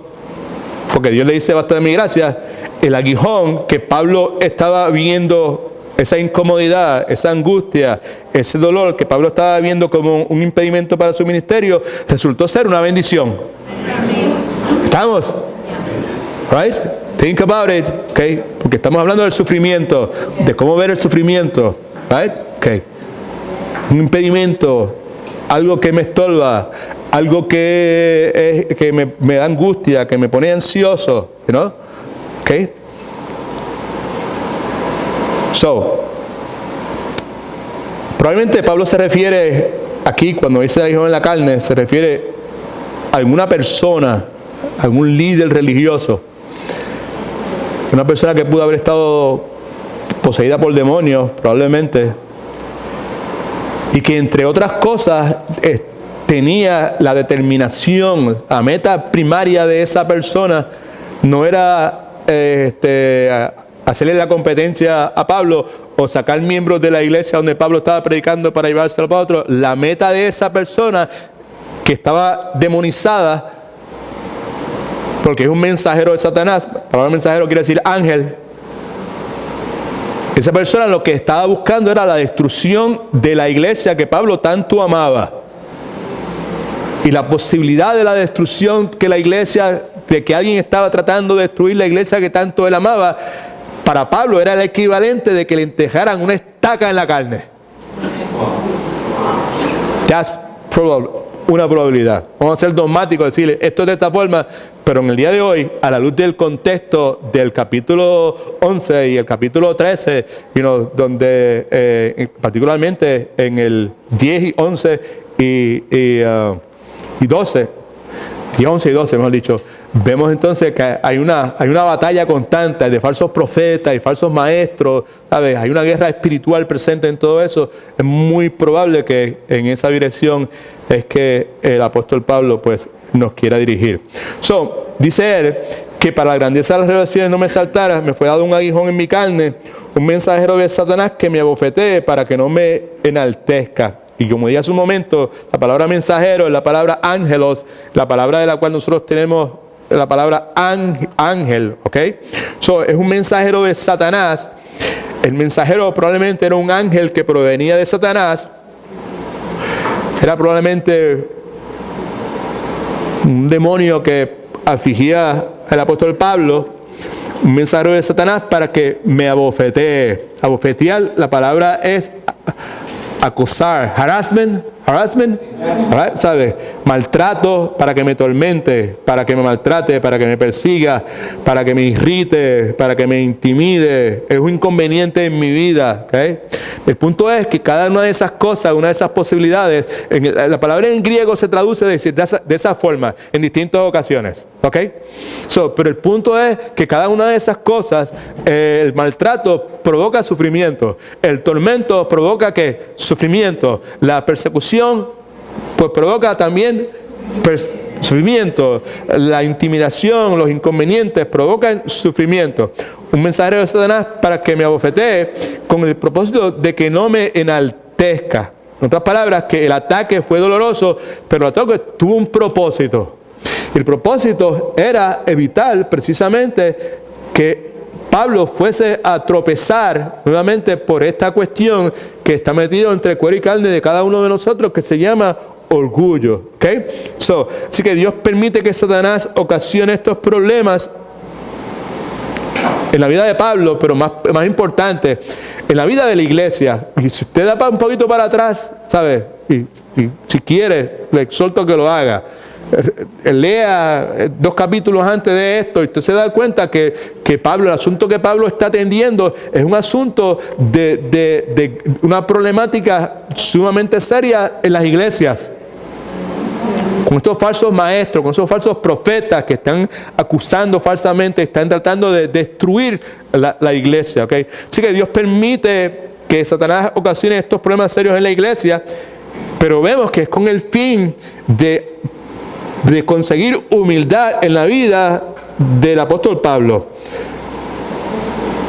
porque Dios le dice: basta de mi gracia, el aguijón que Pablo estaba viendo, esa incomodidad, esa angustia, ese dolor que Pablo estaba viendo como un impedimento para su ministerio, resultó ser una bendición. ¿Estamos? Right? Think about it, okay? Porque estamos hablando del sufrimiento, de cómo ver el sufrimiento, right? Okay. Un impedimento, algo que me estorba, algo que me da angustia, que me pone ansioso, you know? Okay? So, probablemente Pablo se refiere aquí, cuando dice aguijón en la carne, se refiere a alguna persona, algún líder religioso, una persona que pudo haber estado poseída por demonios, probablemente, y que entre otras cosas tenía la determinación, la meta primaria de esa persona no era hacerle la competencia a Pablo o sacar miembros de la iglesia donde Pablo estaba predicando para llevárselo para otro. La meta de esa persona que estaba demonizada, porque es un mensajero de Satanás, la palabra mensajero quiere decir ángel. Esa persona lo que estaba buscando era la destrucción de la iglesia que Pablo tanto amaba. Y la posibilidad de la destrucción que la iglesia, de que alguien estaba tratando de destruir la iglesia que tanto él amaba, para Pablo era el equivalente de que le enterraran una estaca en la carne. That's una probabilidad. Vamos a ser dogmáticos, decirle esto es de esta forma, pero en el día de hoy, a la luz del contexto del capítulo 11 y el capítulo 13, donde particularmente en el 10 y 11 y 12, y 11 y 12 mejor dicho, vemos entonces que hay una batalla constante de falsos profetas y falsos maestros, ¿sabes? Hay una guerra espiritual presente en todo eso. Es muy probable que en esa dirección es que el apóstol Pablo pues nos quiera dirigir. Dice él que para la grandeza de las revelaciones no me saltara, me fue dado un aguijón en mi carne, un mensajero de Satanás que me abofetee para que no me enaltezca. Y como dije hace un momento, la palabra mensajero es la palabra ángelos, la palabra de la cual nosotros tenemos la palabra ángel, ¿ok? Es un mensajero de Satanás. El mensajero probablemente era un ángel que provenía de Satanás. Era probablemente un demonio que afligía al apóstol Pablo, un mensajero de Satanás para que me abofetee. Abofetear, la palabra es acosar, harassment, right? ¿Sabe? Maltrato para que me tormente, para que me maltrate, para que me persiga, para que me irrite, para que me intimide. Es un inconveniente en mi vida, ¿okay? El punto es que cada una de esas cosas, una de esas posibilidades, la palabra en griego se traduce de esa forma en distintas ocasiones, ¿ok? Pero el punto es que cada una de esas cosas, el maltrato provoca sufrimiento, el tormento provoca ¿qué? Sufrimiento, la persecución pues provoca también sufrimiento, la intimidación, los inconvenientes provocan sufrimiento. Un mensajero de Satanás para que me abofetee con el propósito de que no me enaltezca. En otras palabras, que el ataque fue doloroso, pero el ataque tuvo un propósito. El propósito era evitar precisamente que Pablo fuese a tropezar nuevamente por esta cuestión que está metido entre cuero y carne de cada uno de nosotros, que se llama orgullo. ¿Okay? Así que Dios permite que Satanás ocasione estos problemas en la vida de Pablo, pero más importante, en la vida de la iglesia. Y si usted da un poquito para atrás, ¿sabe? Y si quiere, le exhorto que lo haga. Lea 2 capítulos antes de esto y usted se da cuenta que Pablo, el asunto que Pablo está atendiendo es un asunto de una problemática sumamente seria en las iglesias, con estos falsos maestros, con esos falsos profetas que están acusando falsamente, están tratando de destruir la iglesia, ¿okay? Así que Dios permite que Satanás ocasione estos problemas serios en la iglesia, pero vemos que es con el fin de conseguir humildad en la vida del apóstol Pablo.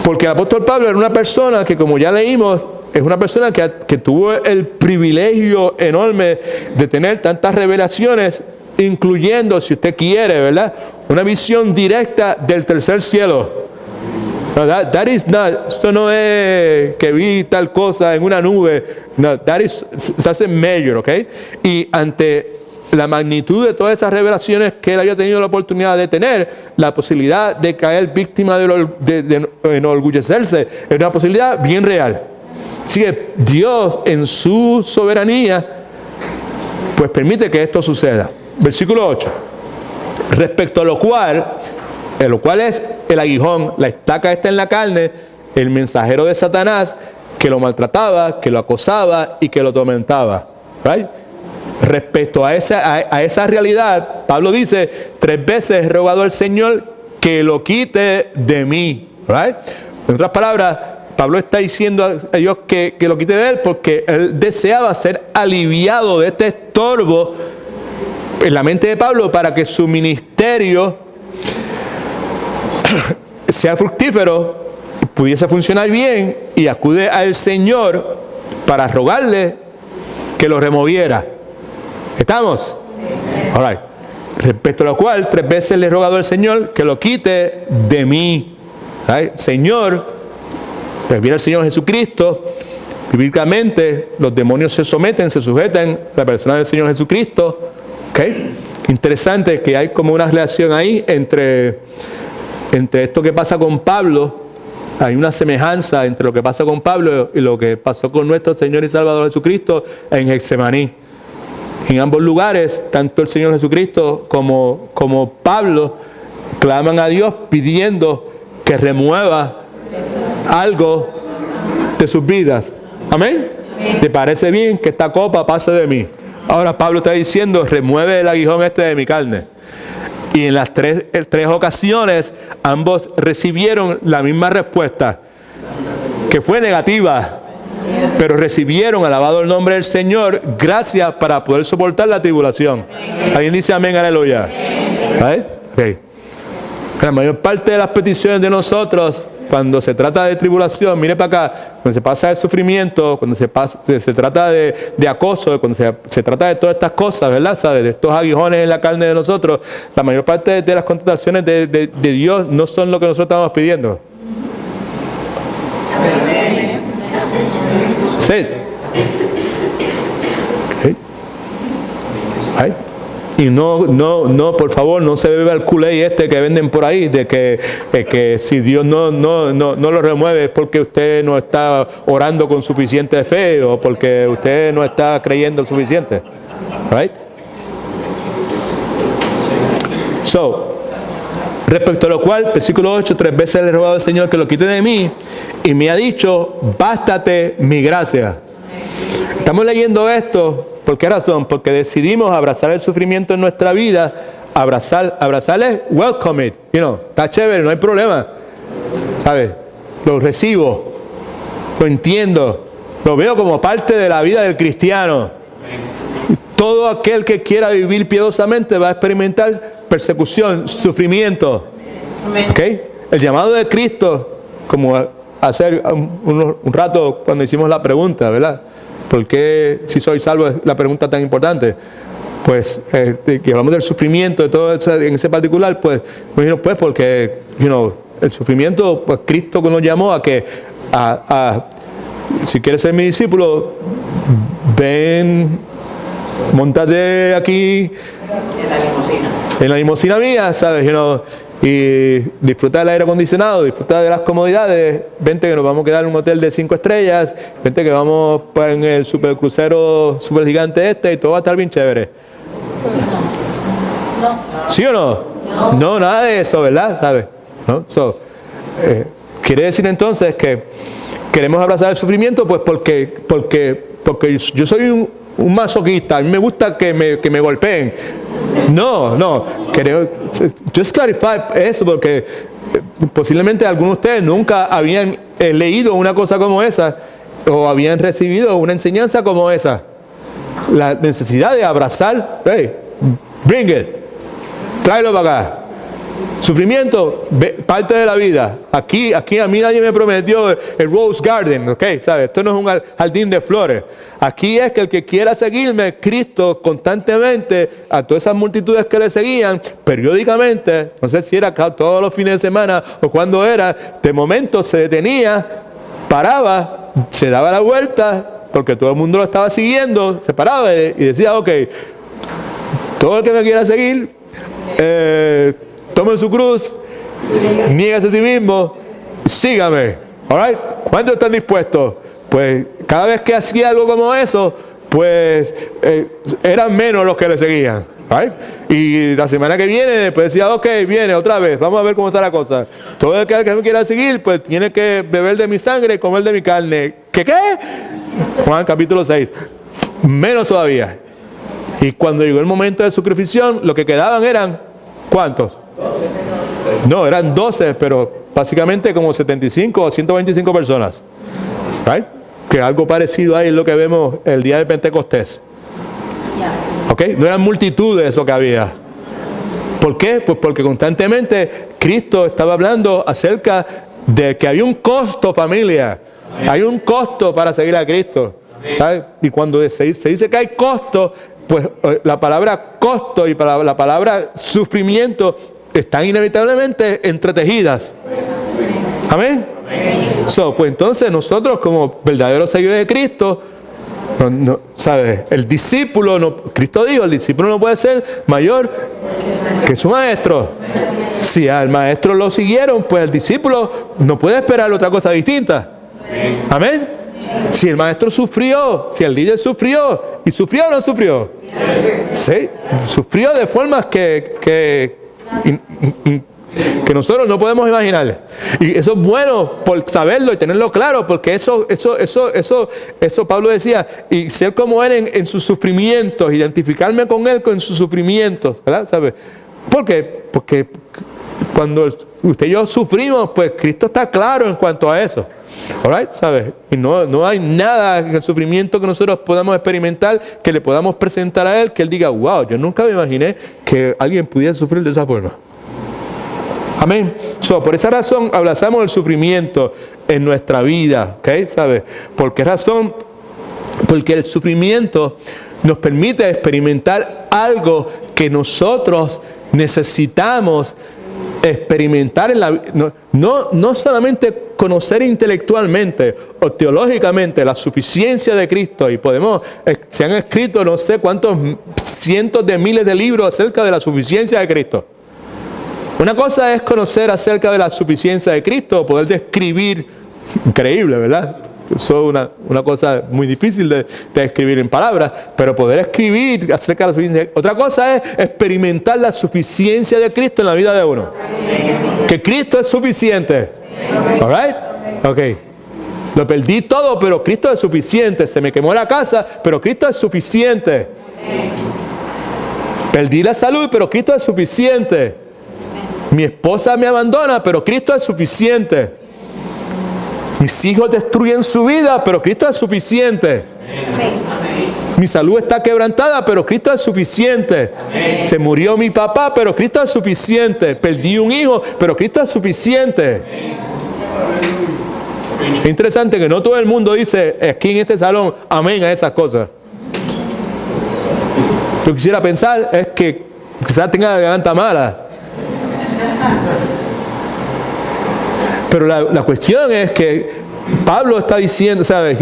Porque el apóstol Pablo era una persona que, como ya leímos, es una persona que tuvo el privilegio enorme de tener tantas revelaciones, incluyendo, si usted quiere, ¿verdad?, una visión directa del tercer cielo. No, esto no es que vi tal cosa en una nube. No, se hace mayor, ¿ok? Y ante la magnitud de todas esas revelaciones que él había tenido la oportunidad de tener, la posibilidad de caer víctima de enorgullecerse es una posibilidad bien real. Así que Dios, en su soberanía, pues permite que esto suceda. Versículo 8. Respecto a lo cual es el aguijón, la estaca está en la carne, el mensajero de Satanás, que lo maltrataba, que lo acosaba y que lo atormentaba. ¿Right? Respecto a esa realidad, Pablo dice, 3 veces he rogado al Señor que lo quite de mí. ¿Right? En otras palabras, Pablo está diciendo a Dios que lo quite de él porque él deseaba ser aliviado de este estorbo en la mente de Pablo para que su ministerio sea fructífero, pudiese funcionar bien, y acude al Señor para rogarle que lo removiera. ¿Estamos? All right. Respecto a lo cual, 3 veces le he rogado al Señor que lo quite de mí. Right? Señor, refiere al Señor Jesucristo. Bíblicamente, los demonios se sujetan a la persona del Señor Jesucristo. ¿Okay? Interesante que hay como una relación ahí entre esto que pasa con Pablo. Hay una semejanza entre lo que pasa con Pablo y lo que pasó con nuestro Señor y Salvador Jesucristo en Getsemaní. En ambos lugares, tanto el Señor Jesucristo como Pablo claman a Dios pidiendo que remueva algo de sus vidas. ¿Amén? ¿Te parece bien que esta copa pase de mí? Ahora Pablo está diciendo, remueve el aguijón este de mi carne. Y en las tres ocasiones, ambos recibieron la misma respuesta, que fue negativa, pero recibieron, alabado el nombre del Señor, gracias para poder soportar la tribulación. ¿Alguien dice amén, aleluya? Okay. La mayor parte de las peticiones de nosotros, cuando se trata de tribulación, mire para acá, cuando se pasa de sufrimiento, cuando se trata de acoso, cuando se trata de todas estas cosas, ¿verdad? ¿Sabe? De estos aguijones en la carne de nosotros, la mayor parte de las contestaciones de Dios no son lo que nosotros estamos pidiendo. Sí. Okay. Y no, por favor, no se beba el Kool-Aid que venden por ahí, de que si Dios no lo remueve es porque usted no está orando con suficiente fe o porque usted no está creyendo lo suficiente. Right? So, respecto a lo cual, versículo 8, 3 veces le he rogado al Señor que lo quite de mí y me ha dicho, bástate mi gracia. Estamos leyendo esto. ¿Por qué razón? Porque decidimos abrazar el sufrimiento en nuestra vida. Abrazarle, welcome it. Está chévere, no hay problema. ¿Sabes? Lo recibo, lo entiendo, lo veo como parte de la vida del cristiano. Todo aquel que quiera vivir piadosamente va a experimentar persecución, sufrimiento. ¿Okay? El llamado de Cristo, como hace un rato cuando hicimos la pregunta, ¿verdad? ¿Por qué si soy salvo es la pregunta tan importante? Pues que hablamos del sufrimiento, de todo eso, en ese particular, pues porque el sufrimiento, pues Cristo nos llamó a que si quieres ser mi discípulo, ven, móntate aquí en la limusina mía, ¿sabes? Y disfruta del aire acondicionado, disfruta de las comodidades, vente que nos vamos a quedar en un hotel de 5 estrellas, vente que vamos en el supercrucero super gigante y todo va a estar bien chévere. No. ¿Sí o no? No, nada de eso, ¿verdad? ¿Sabes? ¿No? Quiere decir entonces que queremos abrazar el sufrimiento, pues porque yo soy un masoquista, a mí me gusta que me golpeen. No, queremos just clarify eso, porque posiblemente algunos de ustedes nunca habían leído una cosa como esa o habían recibido una enseñanza como esa. La necesidad de abrazar, hey, bring it, tráelo para acá. Sufrimiento, parte de la vida. Aquí a mí nadie me prometió el Rose Garden, ¿ok? ¿Sabes? Esto no es un jardín de flores. Aquí es que el que quiera seguirme, Cristo constantemente, a todas esas multitudes que le seguían, periódicamente, no sé si era todos los fines de semana o cuando era, de momento se detenía, paraba, se daba la vuelta, porque todo el mundo lo estaba siguiendo, se paraba y decía, ok, todo el que me quiera seguir, tome su cruz, niégase a sí mismo, sígame. All right? ¿Cuántos están dispuestos? Pues cada vez que hacía algo como eso, pues eran menos los que le seguían. Right? Y la semana que viene, después decía, ok, viene otra vez, vamos a ver cómo está la cosa. Todo el que me quiera seguir, pues tiene que beber de mi sangre y comer de mi carne. ¿Qué? Juan capítulo 6. Menos todavía. Y cuando llegó el momento de su crucifixión, lo que quedaban eran, ¿cuántos? No, eran 12, pero básicamente como 75 o 125 personas. Right? Que algo parecido ahí es lo que vemos el día de Pentecostés. ¿Ok? No eran multitudes lo que había. ¿Por qué? Pues porque constantemente Cristo estaba hablando acerca de que había un costo, familia. Hay un costo para seguir a Cristo. ¿Sabes? Y cuando se dice que hay costo, pues la palabra costo y la palabra sufrimiento están inevitablemente entretejidas. Amén. Pues entonces nosotros como verdaderos seguidores de Cristo, ¿sabes? El discípulo, Cristo dijo, el discípulo no puede ser mayor que su maestro. Si al maestro lo siguieron, pues el discípulo no puede esperar otra cosa distinta. Amén. Si el maestro sufrió, si el líder sufrió, ¿y sufrió o no sufrió? Sí, sufrió de formas que nosotros no podemos imaginar. Y eso es bueno por saberlo y tenerlo claro, porque eso Pablo decía, y ser como él en sus sufrimientos, identificarme con él con sus sufrimientos, ¿verdad? ¿Sabe? ¿Por qué? Porque cuando usted y yo sufrimos, pues Cristo está claro en cuanto a eso. Alright, ¿sabes? Y no hay nada en el sufrimiento que nosotros podamos experimentar que le podamos presentar a él que él diga, wow, yo nunca me imaginé que alguien pudiera sufrir de esa forma. Amén. Por esa razón abrazamos el sufrimiento en nuestra vida, ¿ok? ¿Sabes? ¿Por qué razón? Porque el sufrimiento nos permite experimentar algo que nosotros necesitamos experimentar en la vida. No solamente conocer intelectualmente o teológicamente la suficiencia de Cristo, y se han escrito no sé cuántos cientos de miles de libros acerca de la suficiencia de Cristo. Una cosa es conocer acerca de la suficiencia de Cristo, poder describir, increíble, ¿verdad? Eso es una cosa muy difícil de escribir en palabras, pero poder escribir acerca de la suficiencia. Otra cosa es experimentar la suficiencia de Cristo en la vida de uno. Que Cristo es suficiente. All right? Ok. Lo perdí todo, pero Cristo es suficiente. Se me quemó la casa, pero Cristo es suficiente. Perdí la salud, pero Cristo es suficiente. Mi esposa me abandona, pero Cristo es suficiente. Mis hijos destruyen su vida, pero Cristo es suficiente. Mi salud está quebrantada, pero Cristo es suficiente. Se murió mi papá, pero Cristo es suficiente. Perdí un hijo, pero Cristo es suficiente. Es interesante que no todo el mundo dice aquí en este salón amén a esas cosas. Yo quisiera pensar es que quizás tenga la garganta mala. Pero la cuestión es que Pablo está diciendo, ¿sabes?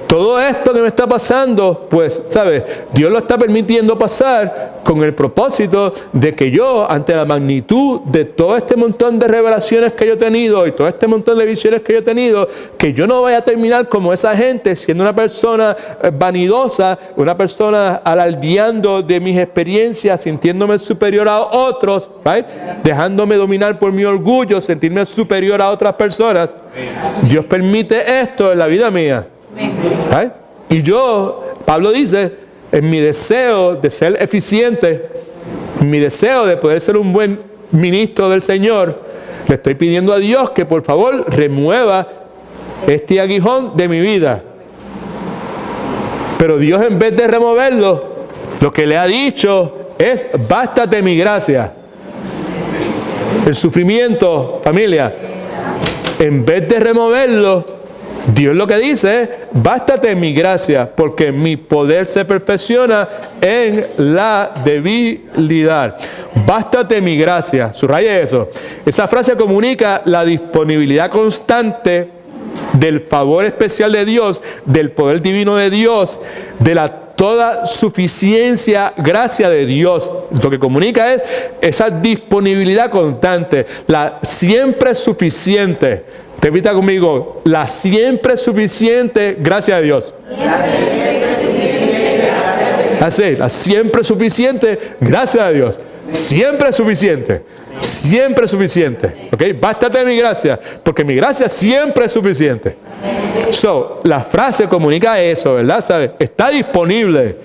Todo esto que me está pasando, pues, ¿sabes? Dios lo está permitiendo pasar con el propósito de que yo, ante la magnitud de todo este montón de revelaciones que yo he tenido y todo este montón de visiones que yo he tenido, que yo no vaya a terminar como esa gente, siendo una persona vanidosa, una persona alardeando de mis experiencias, sintiéndome superior a otros, ¿right? Dejándome dominar por mi orgullo, sentirme superior a otras personas. Dios permite esto en la vida mía. ¿Right? Y Pablo dice, en mi deseo de ser eficiente, en mi deseo de poder ser un buen ministro del Señor, le estoy pidiendo a Dios que por favor remueva este aguijón de mi vida. Pero Dios, en vez de removerlo, lo que le ha dicho es, bástate mi gracia. El sufrimiento, familia, en vez de removerlo, Dios lo que dice es, bástate mi gracia, porque mi poder se perfecciona en la debilidad. Bástate mi gracia. Subraye eso. Esa frase comunica la disponibilidad constante del favor especial de Dios, del poder divino de Dios, de la toda suficiencia, gracia de Dios. Lo que comunica es esa disponibilidad constante, la siempre suficiente. Repita conmigo, la siempre suficiente gracia de Dios. Así, la siempre suficiente gracia de Dios. Siempre suficiente. Siempre suficiente. ¿Ok? Bástate de mi gracia, porque mi gracia siempre es suficiente. So, la frase comunica eso, ¿verdad? ¿Sabes? Está disponible.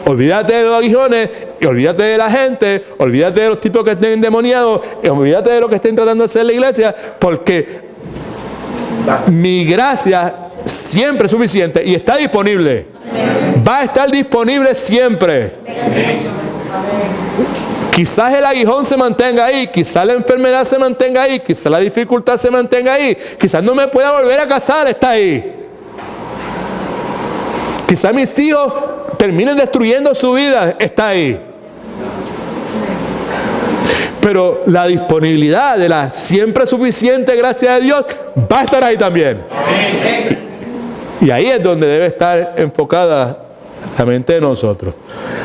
Olvídate de los aguijones, y olvídate de la gente, olvídate de los tipos que estén endemoniados, y olvídate de lo que estén tratando de hacer la iglesia, porque mi gracia siempre es suficiente y está disponible. Va a estar disponible siempre. Quizás el aguijón se mantenga ahí, quizás la enfermedad se mantenga ahí, quizás la dificultad se mantenga ahí, quizás no me pueda volver a casar, está ahí. Quizás mis hijos terminen destruyendo su vida, está ahí. Pero la disponibilidad de la siempre suficiente gracia de Dios va a estar ahí también. Y ahí es donde debe estar enfocada la mente de nosotros.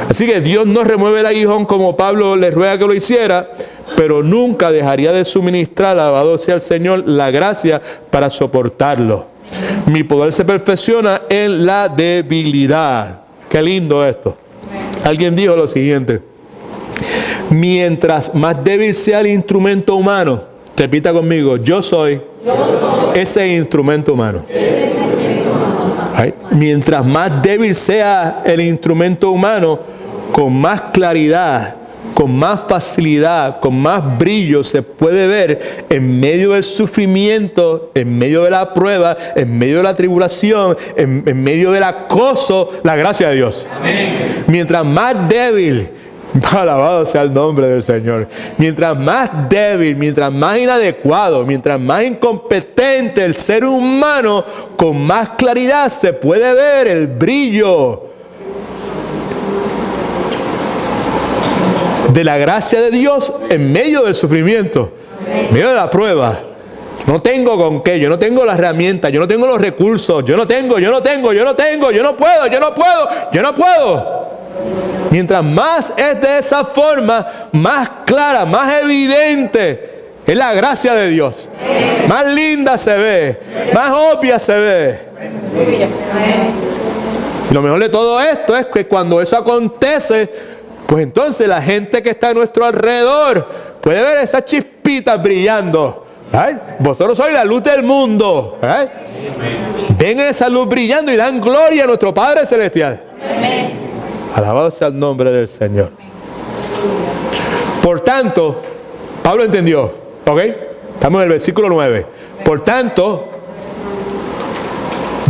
Así que Dios no remueve el aguijón como Pablo le ruega que lo hiciera, pero nunca dejaría de suministrar, alabado sea el Señor, la gracia para soportarlo. Mi poder se perfecciona en la debilidad. Qué lindo esto. Alguien dijo lo siguiente: mientras más débil sea el instrumento humano, repita conmigo, yo soy ese instrumento humano. Mientras más débil sea el instrumento humano, con más claridad, con más facilidad, con más brillo se puede ver en medio del sufrimiento, en medio de la prueba, en medio de la tribulación, en medio del acoso, la gracia de Dios. Amén. Mientras más débil, alabado sea el nombre del Señor. Mientras más débil, mientras más inadecuado, mientras más incompetente el ser humano, con más claridad se puede ver el brillo de la gracia de Dios en medio del sufrimiento, en medio de la prueba. No tengo con qué, yo no tengo las herramientas, yo no tengo los recursos, yo no puedo. Mientras más es de esa forma, más clara, más evidente es la gracia de Dios. Más linda se ve, más obvia se ve. Y lo mejor de todo esto es que cuando eso acontece, pues entonces la gente que está a nuestro alrededor puede ver esas chispitas brillando. ¿Right? Vosotros sois la luz del mundo. ¿Right? Ven esa luz brillando y dan gloria a nuestro Padre Celestial. Amén. Alabado sea el nombre del Señor. Por tanto, Pablo entendió, ¿ok? Estamos en el versículo 9. Por tanto,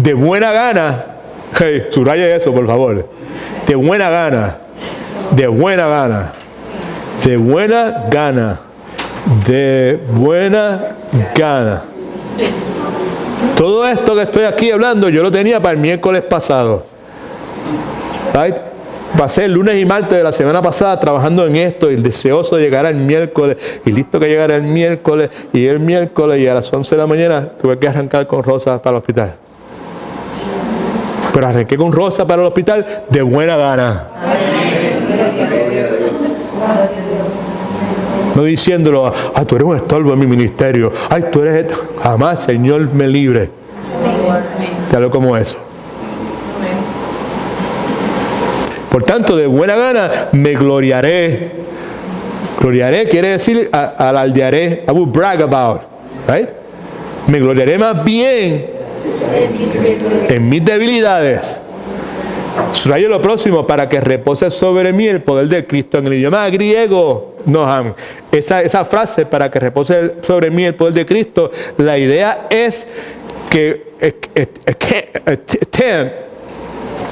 de buena gana, hey, subraye eso por favor, de buena gana, de buena gana, de buena gana, de buena gana. Todo esto que estoy aquí hablando, yo lo tenía para el miércoles pasado. Right? Pasé el lunes y martes de la semana pasada trabajando en esto y deseoso de llegar al miércoles y listo que llegara el miércoles y a las 11 de la mañana tuve que arrancar con Rosa para el hospital. Pero arranqué con Rosa para el hospital de buena gana. No diciéndolo, tú eres un estorbo en mi ministerio. Ay, tú eres esto. Jamás, Señor, me libre. De algo como eso. Por tanto, de buena gana me gloriaré. Gloriaré quiere decir alardearé. I will brag about. Right? Me gloriaré más bien en mis debilidades. Subrayo lo próximo, para que repose sobre mí el poder de Cristo. En el idioma griego, Noam, esa frase, para que repose sobre mí el poder de Cristo, la idea es que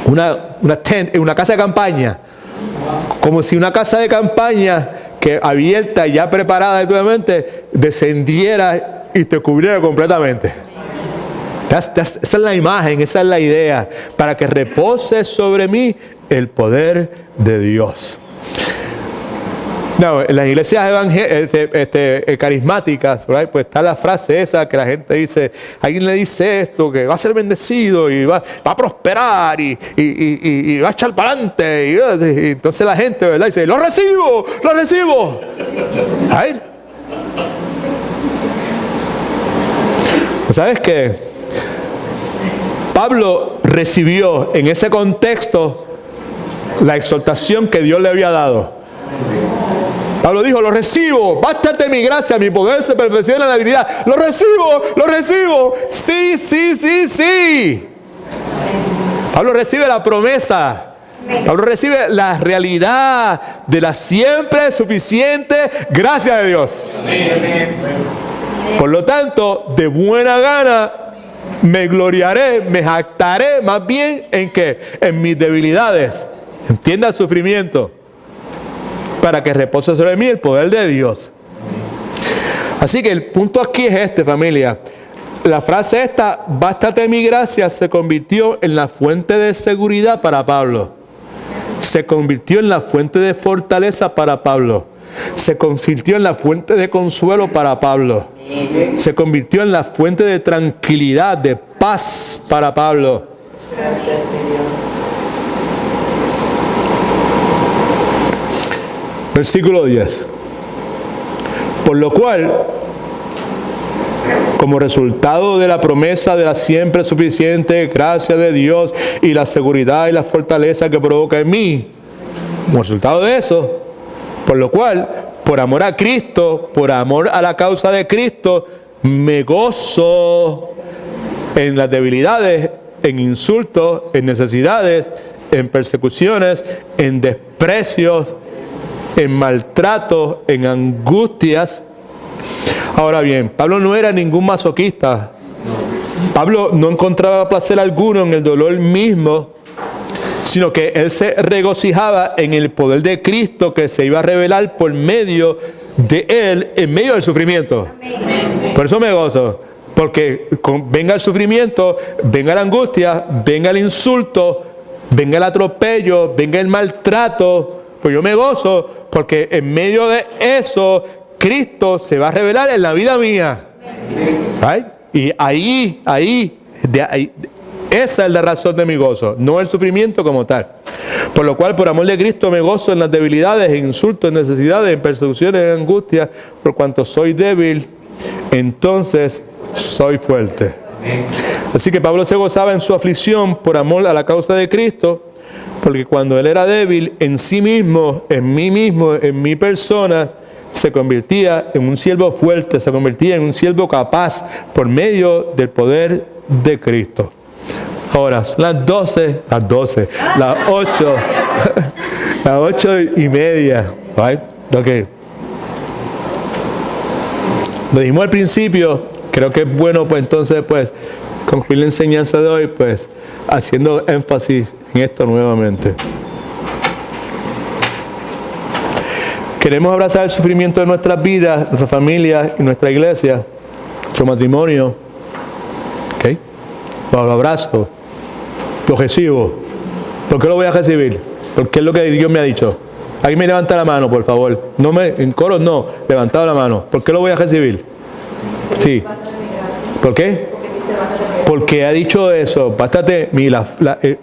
una casa de campaña, como si una casa de campaña que abierta y ya preparada de tu mente, descendiera y te cubriera completamente. Esa es la imagen, esa es la idea, para que repose sobre mí el poder de Dios. No, en las iglesias carismáticas, right, pues está la frase esa que la gente dice, alguien le dice esto, que va a ser bendecido y va a prosperar y va a echar para adelante. Y entonces la gente, ¿verdad?, dice, lo recibo. ¿Sabes? ¿Sabes qué? Pablo recibió en ese contexto la exhortación que Dios le había dado. Pablo dijo, lo recibo, bástate mi gracia, mi poder se perfecciona en la habilidad. Lo recibo. Sí. Pablo recibe la promesa. Pablo recibe la realidad de la siempre suficiente gracia de Dios. Por lo tanto, de buena gana me gloriaré, me jactaré más bien en ¿qué? En mis debilidades. Entienda el sufrimiento, para que repose sobre mí el poder de Dios. Así que el punto aquí es este, familia. La frase esta, bástate mi gracia, se convirtió en la fuente de seguridad para Pablo. Se convirtió en la fuente de fortaleza para Pablo. Se convirtió en la fuente de consuelo para Pablo. Se convirtió en la fuente de tranquilidad, de paz para Pablo. Gracias, Dios. Versículo 10. Por lo cual, como resultado de la promesa de la siempre suficiente gracia de Dios y la seguridad y la fortaleza que provoca en mí, como resultado de eso, por lo cual, por amor a Cristo, por amor a la causa de Cristo, me gozo en las debilidades, en insultos, en necesidades, en persecuciones, en desprecios, en maltratos, en angustias. Ahora bien, Pablo no era ningún masoquista. Pablo no encontraba placer alguno en el dolor mismo, sino que él se regocijaba en el poder de Cristo que se iba a revelar por medio de él, en medio del sufrimiento. Por eso me gozo, porque venga el sufrimiento, venga la angustia, venga el insulto, venga el atropello, venga el maltrato, pues yo me gozo porque en medio de eso Cristo se va a revelar en la vida mía. ¿Right? Y ahí, esa es la razón de mi gozo, no el sufrimiento como tal. Por lo cual, por amor de Cristo, me gozo en las debilidades, en insultos, en necesidades, en persecuciones, en angustias, por cuanto soy débil, entonces soy fuerte. Así que Pablo se gozaba en su aflicción por amor a la causa de Cristo, porque cuando él era débil en sí mismo, en mi persona, se convertía en un siervo fuerte, se convertía en un siervo capaz por medio del poder de Cristo. Ahora, las 8, las 8:30, right? Okay. Lo dijimos al principio, creo que es bueno pues entonces pues concluir la enseñanza de hoy pues haciendo énfasis en esto nuevamente. Queremos abrazar el sufrimiento de nuestras vidas, nuestra familia y nuestra iglesia, nuestro matrimonio. ¿Ok? Lo abrazo, lo recibo. ¿Por qué lo voy a recibir? Porque es lo que Dios me ha dicho. Alguien me levanta la mano, por favor. En coros no, levantado la mano. ¿Por qué lo voy a recibir? Sí. ¿Por qué? Porque ha dicho eso. Bástate,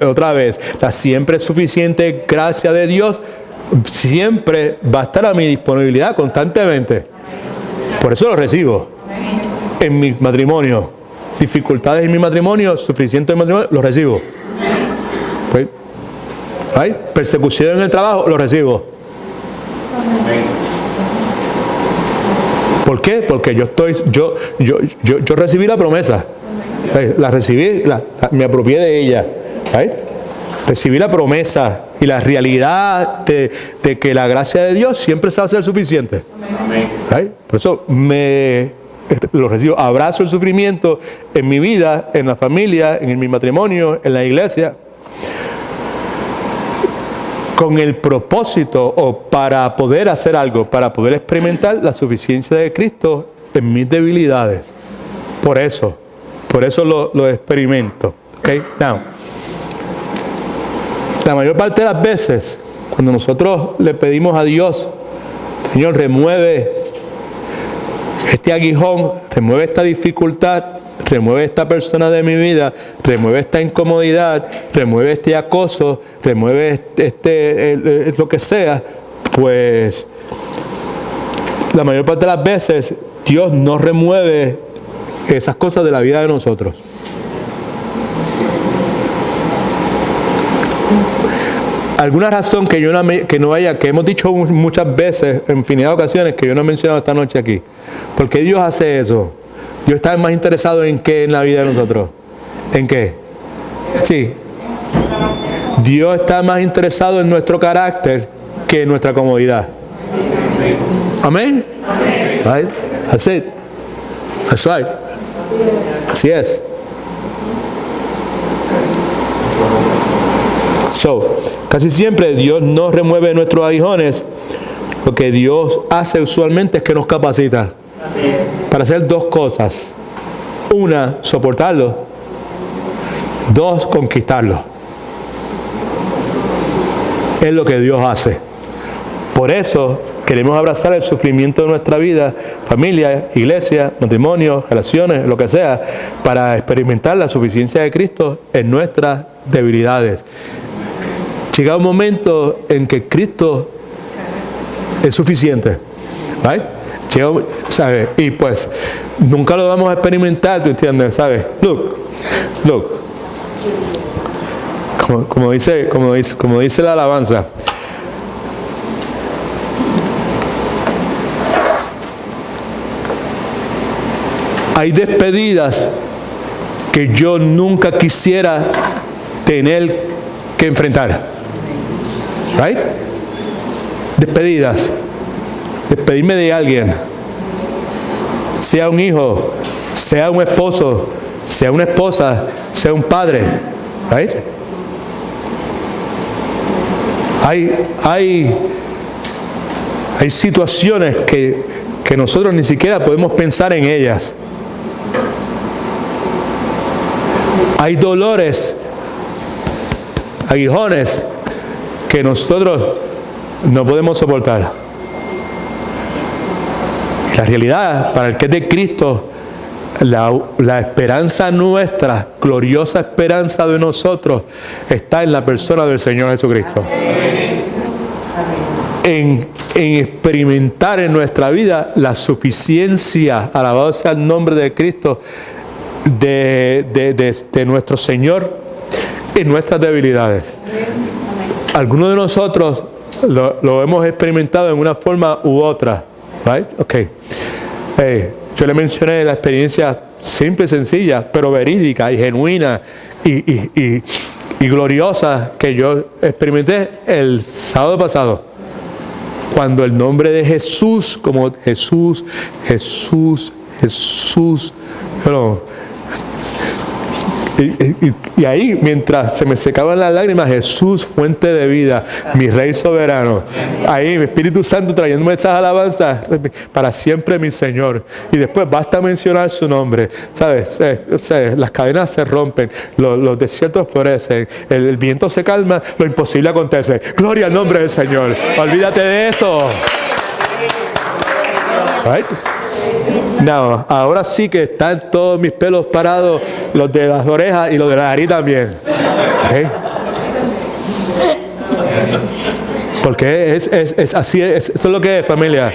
otra vez, la siempre suficiente gracia de Dios siempre va a estar a mi disponibilidad constantemente. Por eso lo recibo. En mi matrimonio, dificultades en mi matrimonio, suficiente en mi matrimonio, lo recibo. ¿Right? Persecución en el trabajo, lo recibo. ¿Por qué? Porque yo recibí la promesa. La recibí, me apropié de ella. ¿Right? Recibí la promesa y la realidad de que la gracia de Dios siempre se va a hacer suficiente. ¿Right? Por eso lo recibo. Abrazo el sufrimiento en mi vida, en la familia, en mi matrimonio, en la iglesia. con el propósito o para poder hacer algo, para poder experimentar la suficiencia de Cristo en mis debilidades. Por eso lo experimento. Okay? Now, la mayor parte de las veces, cuando nosotros le pedimos a Dios, Señor, remueve este aguijón, remueve esta dificultad, remueve esta persona de mi vida, remueve esta incomodidad, remueve este acoso, remueve lo que sea, pues la mayor parte de las veces Dios no remueve esas cosas de la vida de nosotros. Alguna razón que hemos dicho muchas veces, en infinidad de ocasiones, que yo no he mencionado esta noche aquí. ¿Por qué Dios hace eso? Dios está más interesado en qué en la vida de nosotros. ¿En qué? Sí. Dios está más interesado en nuestro carácter que en nuestra comodidad. Amén. Right? That's it. That's right. Así es. So, casi siempre Dios no remueve nuestros aguijones. Lo que Dios hace usualmente es que nos capacita para hacer dos cosas. Una, soportarlo. Dos, conquistarlo. Es lo que Dios hace. Por eso queremos abrazar el sufrimiento de nuestra vida, familia, iglesia, matrimonio, relaciones, lo que sea, para experimentar la suficiencia de Cristo en nuestras debilidades. Llega un momento en que Cristo es suficiente, ¿right? ¿Sabes? Y pues nunca lo vamos a experimentar, ¿tú entiendes? ¿Sabes? Look. Como dice la alabanza. Hay despedidas que yo nunca quisiera tener que enfrentar. Right? Despedidas. Despedirme de alguien. Sea un hijo, sea un esposo, sea una esposa, sea un padre. Right? Hay situaciones que nosotros ni siquiera podemos pensar en ellas. Hay dolores, aguijones que nosotros no podemos soportar. Y la realidad, para el que es de Cristo, la esperanza nuestra, gloriosa esperanza de nosotros, está en la persona del Señor Jesucristo. En experimentar en nuestra vida la suficiencia, alabado sea el nombre de Cristo, de nuestro Señor en nuestras debilidades. Algunos de nosotros lo hemos experimentado en una forma u otra. Right? Okay. Yo le mencioné la experiencia simple y sencilla, pero verídica y genuina y gloriosa que yo experimenté el sábado pasado. Cuando el nombre de Jesús, como Jesús, y ahí, mientras se me secaban las lágrimas, Jesús, fuente de vida, mi Rey soberano. Ahí, mi Espíritu Santo trayéndome esas alabanzas, para siempre mi Señor. Y después basta mencionar su nombre. ¿Sabes? Las cadenas se rompen, los desiertos florecen, el viento se calma, lo imposible acontece. Gloria al nombre del Señor. Olvídate de eso. Right? No, ahora sí que están todos mis pelos parados, los de las orejas y los de la nariz también. ¿Okay? Porque es así, eso es lo que es, familia.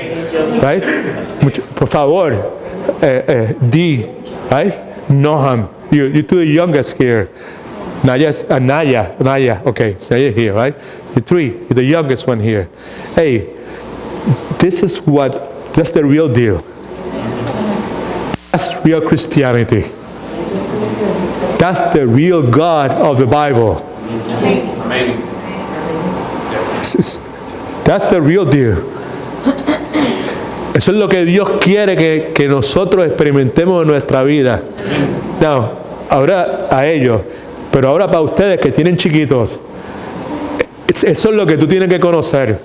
Right? Por favor, right? Noham, you two the youngest here. Naya, okay, stay here, right? You three, you're the youngest one here. Hey, that's the real deal. That's real Christianity. That's the real God of the Bible. Amén. That's the real deal. Eso es lo que Dios quiere que nosotros experimentemos en nuestra vida. Now, ahora a ellos, pero ahora para ustedes que tienen chiquitos, Eso es lo que tú tienes que conocer.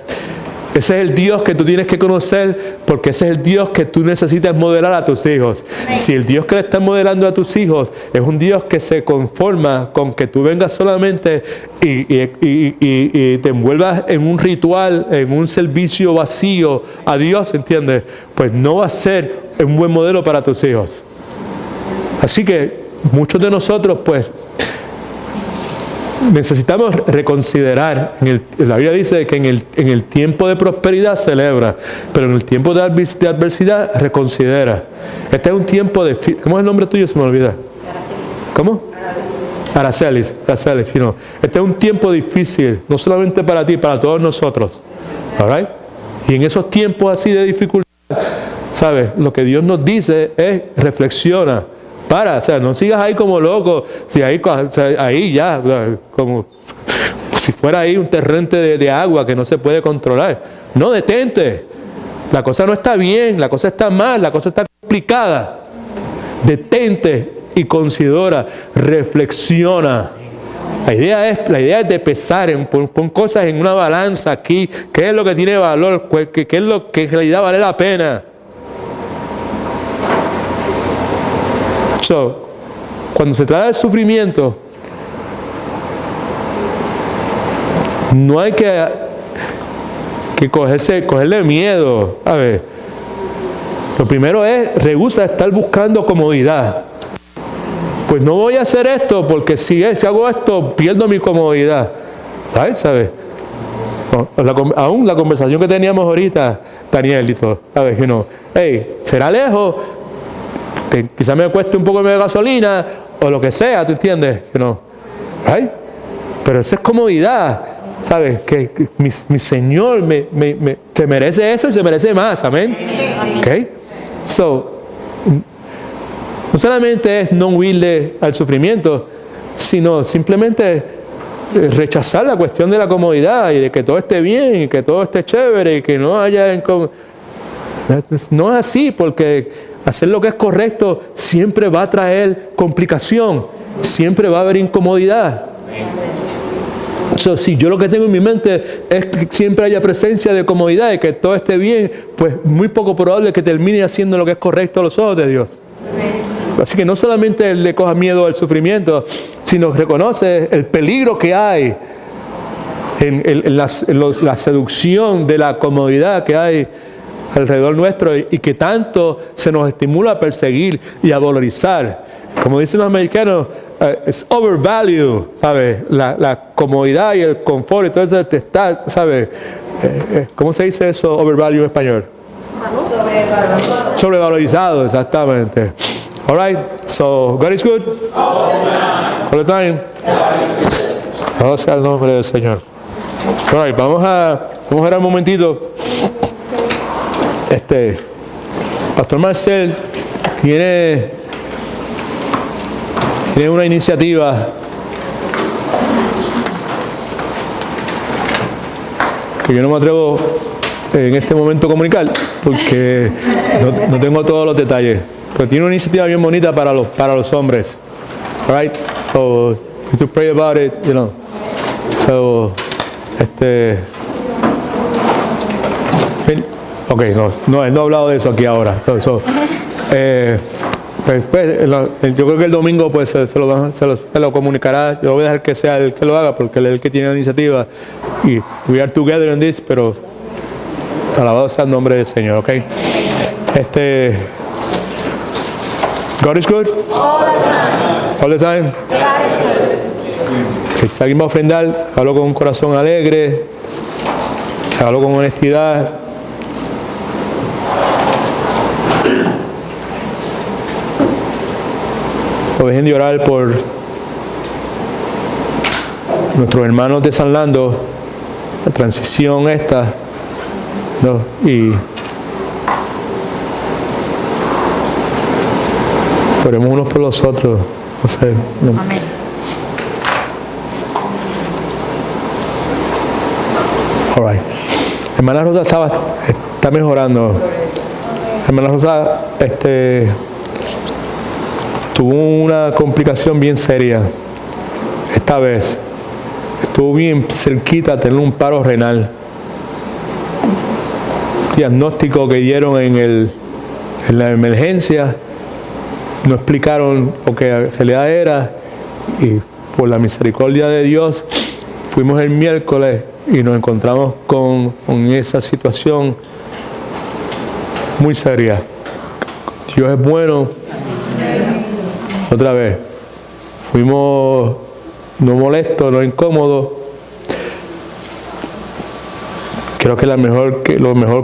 Ese es el Dios que tú tienes que conocer, porque ese es el Dios que tú necesitas modelar a tus hijos. Si el Dios que le estás modelando a tus hijos es un Dios que se conforma con que tú vengas solamente y te envuelvas en un ritual, en un servicio vacío a Dios, ¿entiendes? Pues no va a ser un buen modelo para tus hijos. Así que muchos de nosotros, pues, necesitamos reconsiderar. La Biblia dice que en el tiempo de prosperidad celebra, pero en el tiempo de adversidad reconsidera. Este es un tiempo de... ¿Cómo es el nombre tuyo? Se me olvida. ¿Cómo? Aracelis. You know. Este es un tiempo difícil, no solamente para ti, para todos nosotros. All right? Y en esos tiempos así de dificultad, ¿sabes? Lo que Dios nos dice es reflexiona. O sea, no sigas ahí como loco, si ahí ya, como si fuera ahí un torrente de agua que no se puede controlar. No, detente. La cosa no está bien, la cosa está mal, la cosa está complicada. Detente y considera, reflexiona. La idea es de pesar, pon cosas en una balanza aquí, qué es lo que tiene valor, qué es lo que en realidad vale la pena. Cuando se trata del sufrimiento, no hay que cogerle miedo. A ver, lo primero es, rehúsa estar buscando comodidad. Pues no voy a hacer esto porque si hago esto, pierdo mi comodidad. ¿Sabes? Aún la conversación que teníamos ahorita, Daniel y todo, ¿sabes? Hey, será lejos. Quizás me cueste un poco de gasolina o lo que sea, ¿tú entiendes? Right? Pero eso es comodidad, ¿sabes? Que mi Señor se merece eso y se merece más, amén. Okay? No solamente es no huirle al sufrimiento, sino simplemente rechazar la cuestión de la comodidad y de que todo esté bien y que todo esté chévere y que no haya... No es así, porque hacer lo que es correcto siempre va a traer complicación, siempre va a haber incomodidad. Si yo lo que tengo en mi mente es que siempre haya presencia de comodidad y que todo esté bien, pues muy poco probable que termine haciendo lo que es correcto a los ojos de Dios. Así que no solamente le coja miedo al sufrimiento, sino reconoce el peligro que hay en la seducción de la comodidad que hay alrededor nuestro y que tanto se nos estimula a perseguir y a valorizar. Como dicen los americanos, es overvalue, ¿sabes? La comodidad y el confort y todo eso está, ¿sabes? ¿Cómo se dice eso, overvalue en español? Sobrevalorizado, exactamente. All right, so God is good all the time. All sea el nombre del Señor. All right, vamos a orar un momentito. Pastor Marcel tiene una iniciativa que yo no me atrevo en este momento a comunicar porque no tengo todos los detalles, pero tiene una iniciativa bien bonita para los hombres. All right, so you to pray about it, so ok, no, él no ha hablado de eso aquí ahora. Yo creo que el domingo pues se lo comunicará. Yo voy a dejar que sea él que lo haga porque él es el que tiene la iniciativa. Y we are together in this, pero alabado sea el nombre del Señor, ok. God is good? All the time. Si alguien va a ofrendar, hablo con un corazón alegre, hablo con honestidad. O dejen de orar por nuestros hermanos de San Lando, la transición esta, y oremos unos por los otros. Amén. All right. Hermana Rosa está mejorando. Hermana Rosa, tuvo una complicación bien seria esta vez estuvo bien cerquita a tener un paro renal. Diagnóstico que dieron en la emergencia, no explicaron lo que en realidad era, y por la misericordia de Dios fuimos el miércoles y nos encontramos con esa situación muy seria. Dios es bueno. Otra vez, fuimos no molestos, no incómodos. Creo que lo mejor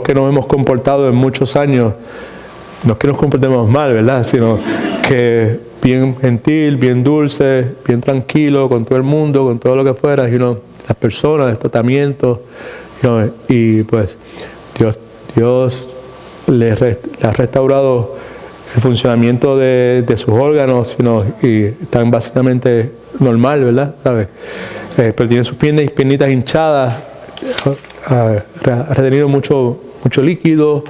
que nos hemos comportado en muchos años, no es que nos comportemos mal, ¿verdad? Sino que bien gentil, bien dulce, bien tranquilo con todo el mundo, con todo lo que fuera, las personas, el tratamiento, y pues Dios les ha restaurado el funcionamiento de sus órganos, y están básicamente normal, ¿verdad? ¿Sabes? Pero tienen sus piernitas hinchadas, ha retenido mucho líquido,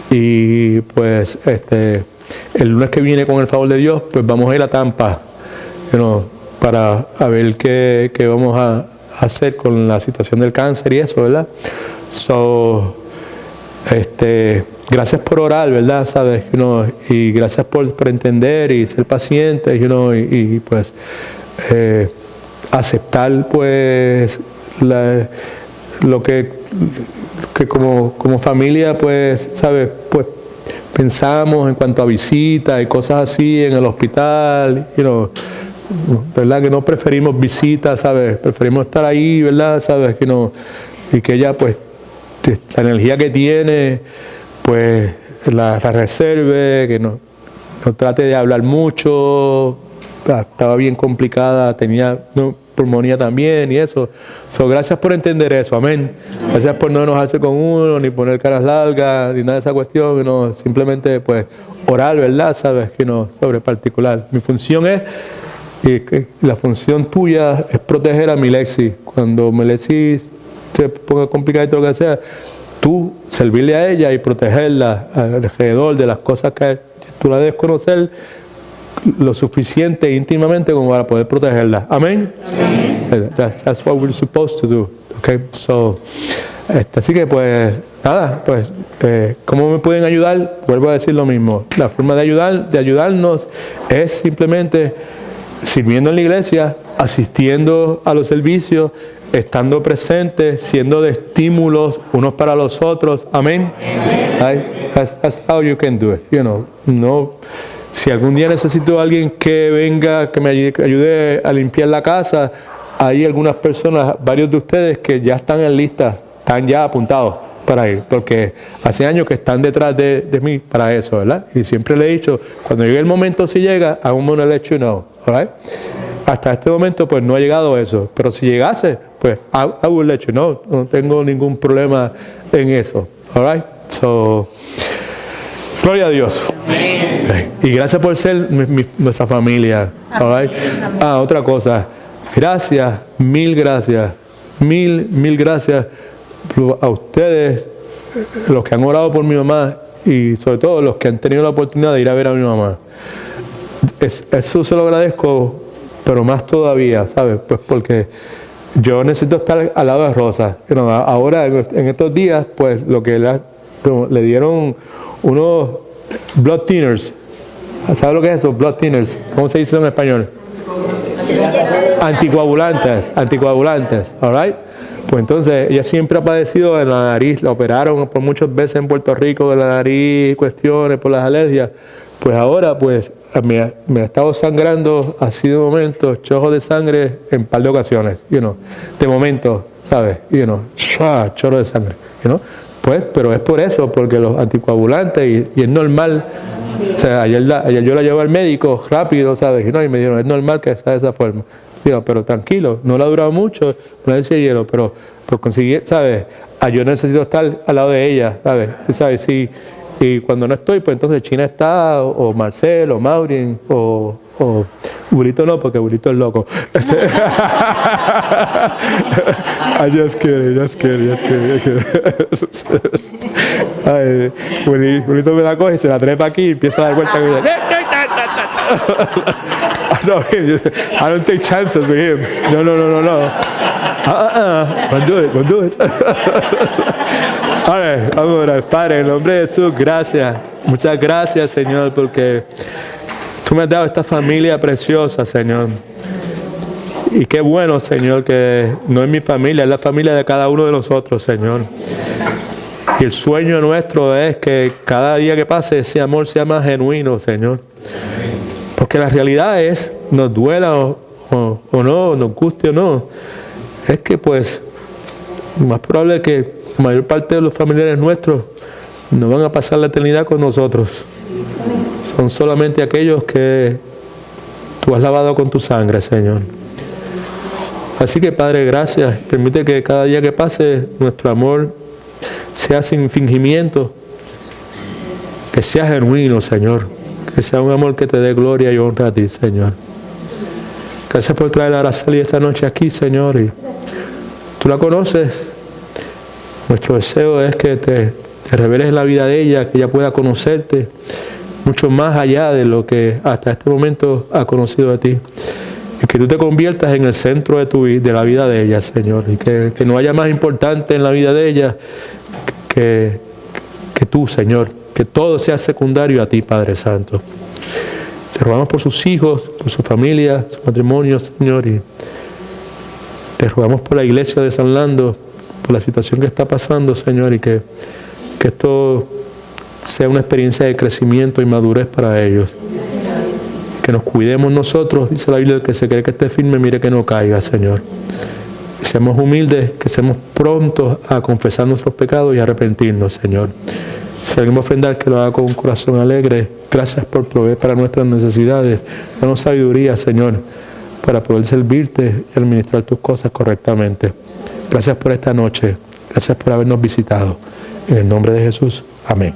y pues el lunes que viene, con el favor de Dios, pues vamos a ir a Tampa, para ver qué vamos a hacer con la situación del cáncer y eso, ¿verdad? Gracias por orar, ¿verdad? ¿Sabes? Y gracias por entender y ser pacientes, y pues aceptar pues lo que como familia, pues, ¿sabes? Pues pensamos en cuanto a visitas y cosas así en el hospital, ¿verdad? Que no preferimos visitas, ¿sabes? Preferimos estar ahí, ¿verdad? ¿Sabes? Y que ella, pues, la energía que tiene, pues, la reserve, que no trate de hablar mucho. Estaba bien complicada, tenía pulmonía también y eso. Gracias por entender eso, amén. Gracias por no enojarse con uno, ni poner caras largas, ni nada de esa cuestión, simplemente pues orar, ¿verdad? ¿Sabes? Sobre particular. Mi función es, y la función tuya es proteger a Milexi. Cuando Milexi se ponga complicada y todo lo que sea, tú servirle a ella y protegerla alrededor de las cosas que tú la debes conocer lo suficiente íntimamente como para poder protegerla. Amén. That's what we're supposed to do. Okay. Así que pues nada, pues ¿cómo me pueden ayudar? Vuelvo a decir lo mismo. La forma de ayudarnos es simplemente sirviendo en la iglesia, asistiendo a los servicios, estando presentes, siendo de estímulos unos para los otros. Amén. That's how you can do it. No. Si algún día necesito a alguien que venga, que me ayude a limpiar la casa, hay algunas personas, varios de ustedes que ya están en lista, están ya apuntados para ir, porque hace años que están detrás de mí para eso, ¿verdad? Y siempre le he dicho, cuando llegue el momento, si llega, I'm gonna let you know, ¿right? Hasta este momento, pues no ha llegado eso, pero si llegase, pues I will let you know, no tengo ningún problema en eso, ¿alright? Gloria a Dios. Y gracias por ser nuestra familia. Right? Otra cosa. Gracias, mil gracias a ustedes, los que han orado por mi mamá, y sobre todo los que han tenido la oportunidad de ir a ver a mi mamá. Eso se lo agradezco, pero más todavía, ¿sabes? Pues porque yo necesito estar al lado de Rosa. Ahora, en estos días, pues lo que le dieron unos blood thinners. ¿Sabes lo que es eso? Blood thinners. ¿Cómo se dice en español? Anticoagulantes. All right? Pues entonces, ella siempre ha padecido de la nariz. La operaron por muchas veces en Puerto Rico de la nariz, cuestiones por las alergias. Pues ahora, pues, me ha estado sangrando así de momento, chorros de sangre en un par de ocasiones. De momento, ¿sabes? Chorro de sangre. Pues, pero es por eso, porque los anticoagulantes, y es normal. O sea, ayer yo la llevo al médico rápido, ¿sabes? Y me dijeron, es normal que sea de esa forma. Pero tranquilo, no le ha durado mucho, no le decía hielo, pero conseguí, ¿sabes? Yo necesito estar al lado de ella, ¿sabes? Tú sabes, sí. Y cuando no estoy, pues entonces China está, o Marcel, o Maureen, o Burito no, porque Burito es loco. Just kidding. Ay, Burito me la coge y se la trepa aquí y empieza a dar vuelta. No, I don't take chances with him. No. Won't do it. Ahora, vamos a orar. Padre, en el nombre de Jesús, gracias. Muchas gracias, Señor, porque tú me has dado esta familia preciosa, Señor. Y qué bueno, Señor, que no es mi familia, es la familia de cada uno de nosotros, Señor. Y el sueño nuestro es que cada día que pase ese amor sea más genuino, Señor. Porque la realidad es, nos duela o no, nos guste o no, es que pues, más probable es que la mayor parte de los familiares nuestros no van a pasar la eternidad con nosotros. Son solamente aquellos que tú has lavado con tu sangre, Señor. Así que, Padre, gracias. Permite que cada día que pase nuestro amor sea sin fingimiento, que sea genuino, Señor, que sea un amor que te dé gloria y honra a ti, Señor. Gracias por traer a Araceli esta noche aquí, Señor, y tú la conoces. Nuestro deseo es que te reveles en la vida de ella, que ella pueda conocerte mucho más allá de lo que hasta este momento ha conocido de ti. Y que tú te conviertas en el centro de la vida de ella, Señor. Y que no haya más importante en la vida de ella que tú, Señor. Que todo sea secundario a ti, Padre Santo. Te rogamos por sus hijos, por su familia, su matrimonio, Señor. Y te rogamos por la iglesia de San Lando, por la situación que está pasando, Señor. Y que esto sea una experiencia de crecimiento y madurez para ellos. Que nos cuidemos nosotros, dice la Biblia, el que se cree que esté firme, mire que no caiga, Señor. Que seamos humildes, que seamos prontos a confesar nuestros pecados y arrepentirnos, Señor. Si alguien me ofende, que lo haga con un corazón alegre. Gracias por proveer para nuestras necesidades. Danos sabiduría, Señor, para poder servirte y administrar tus cosas correctamente. Gracias por esta noche. Gracias por habernos visitado. En el nombre de Jesús. Amén.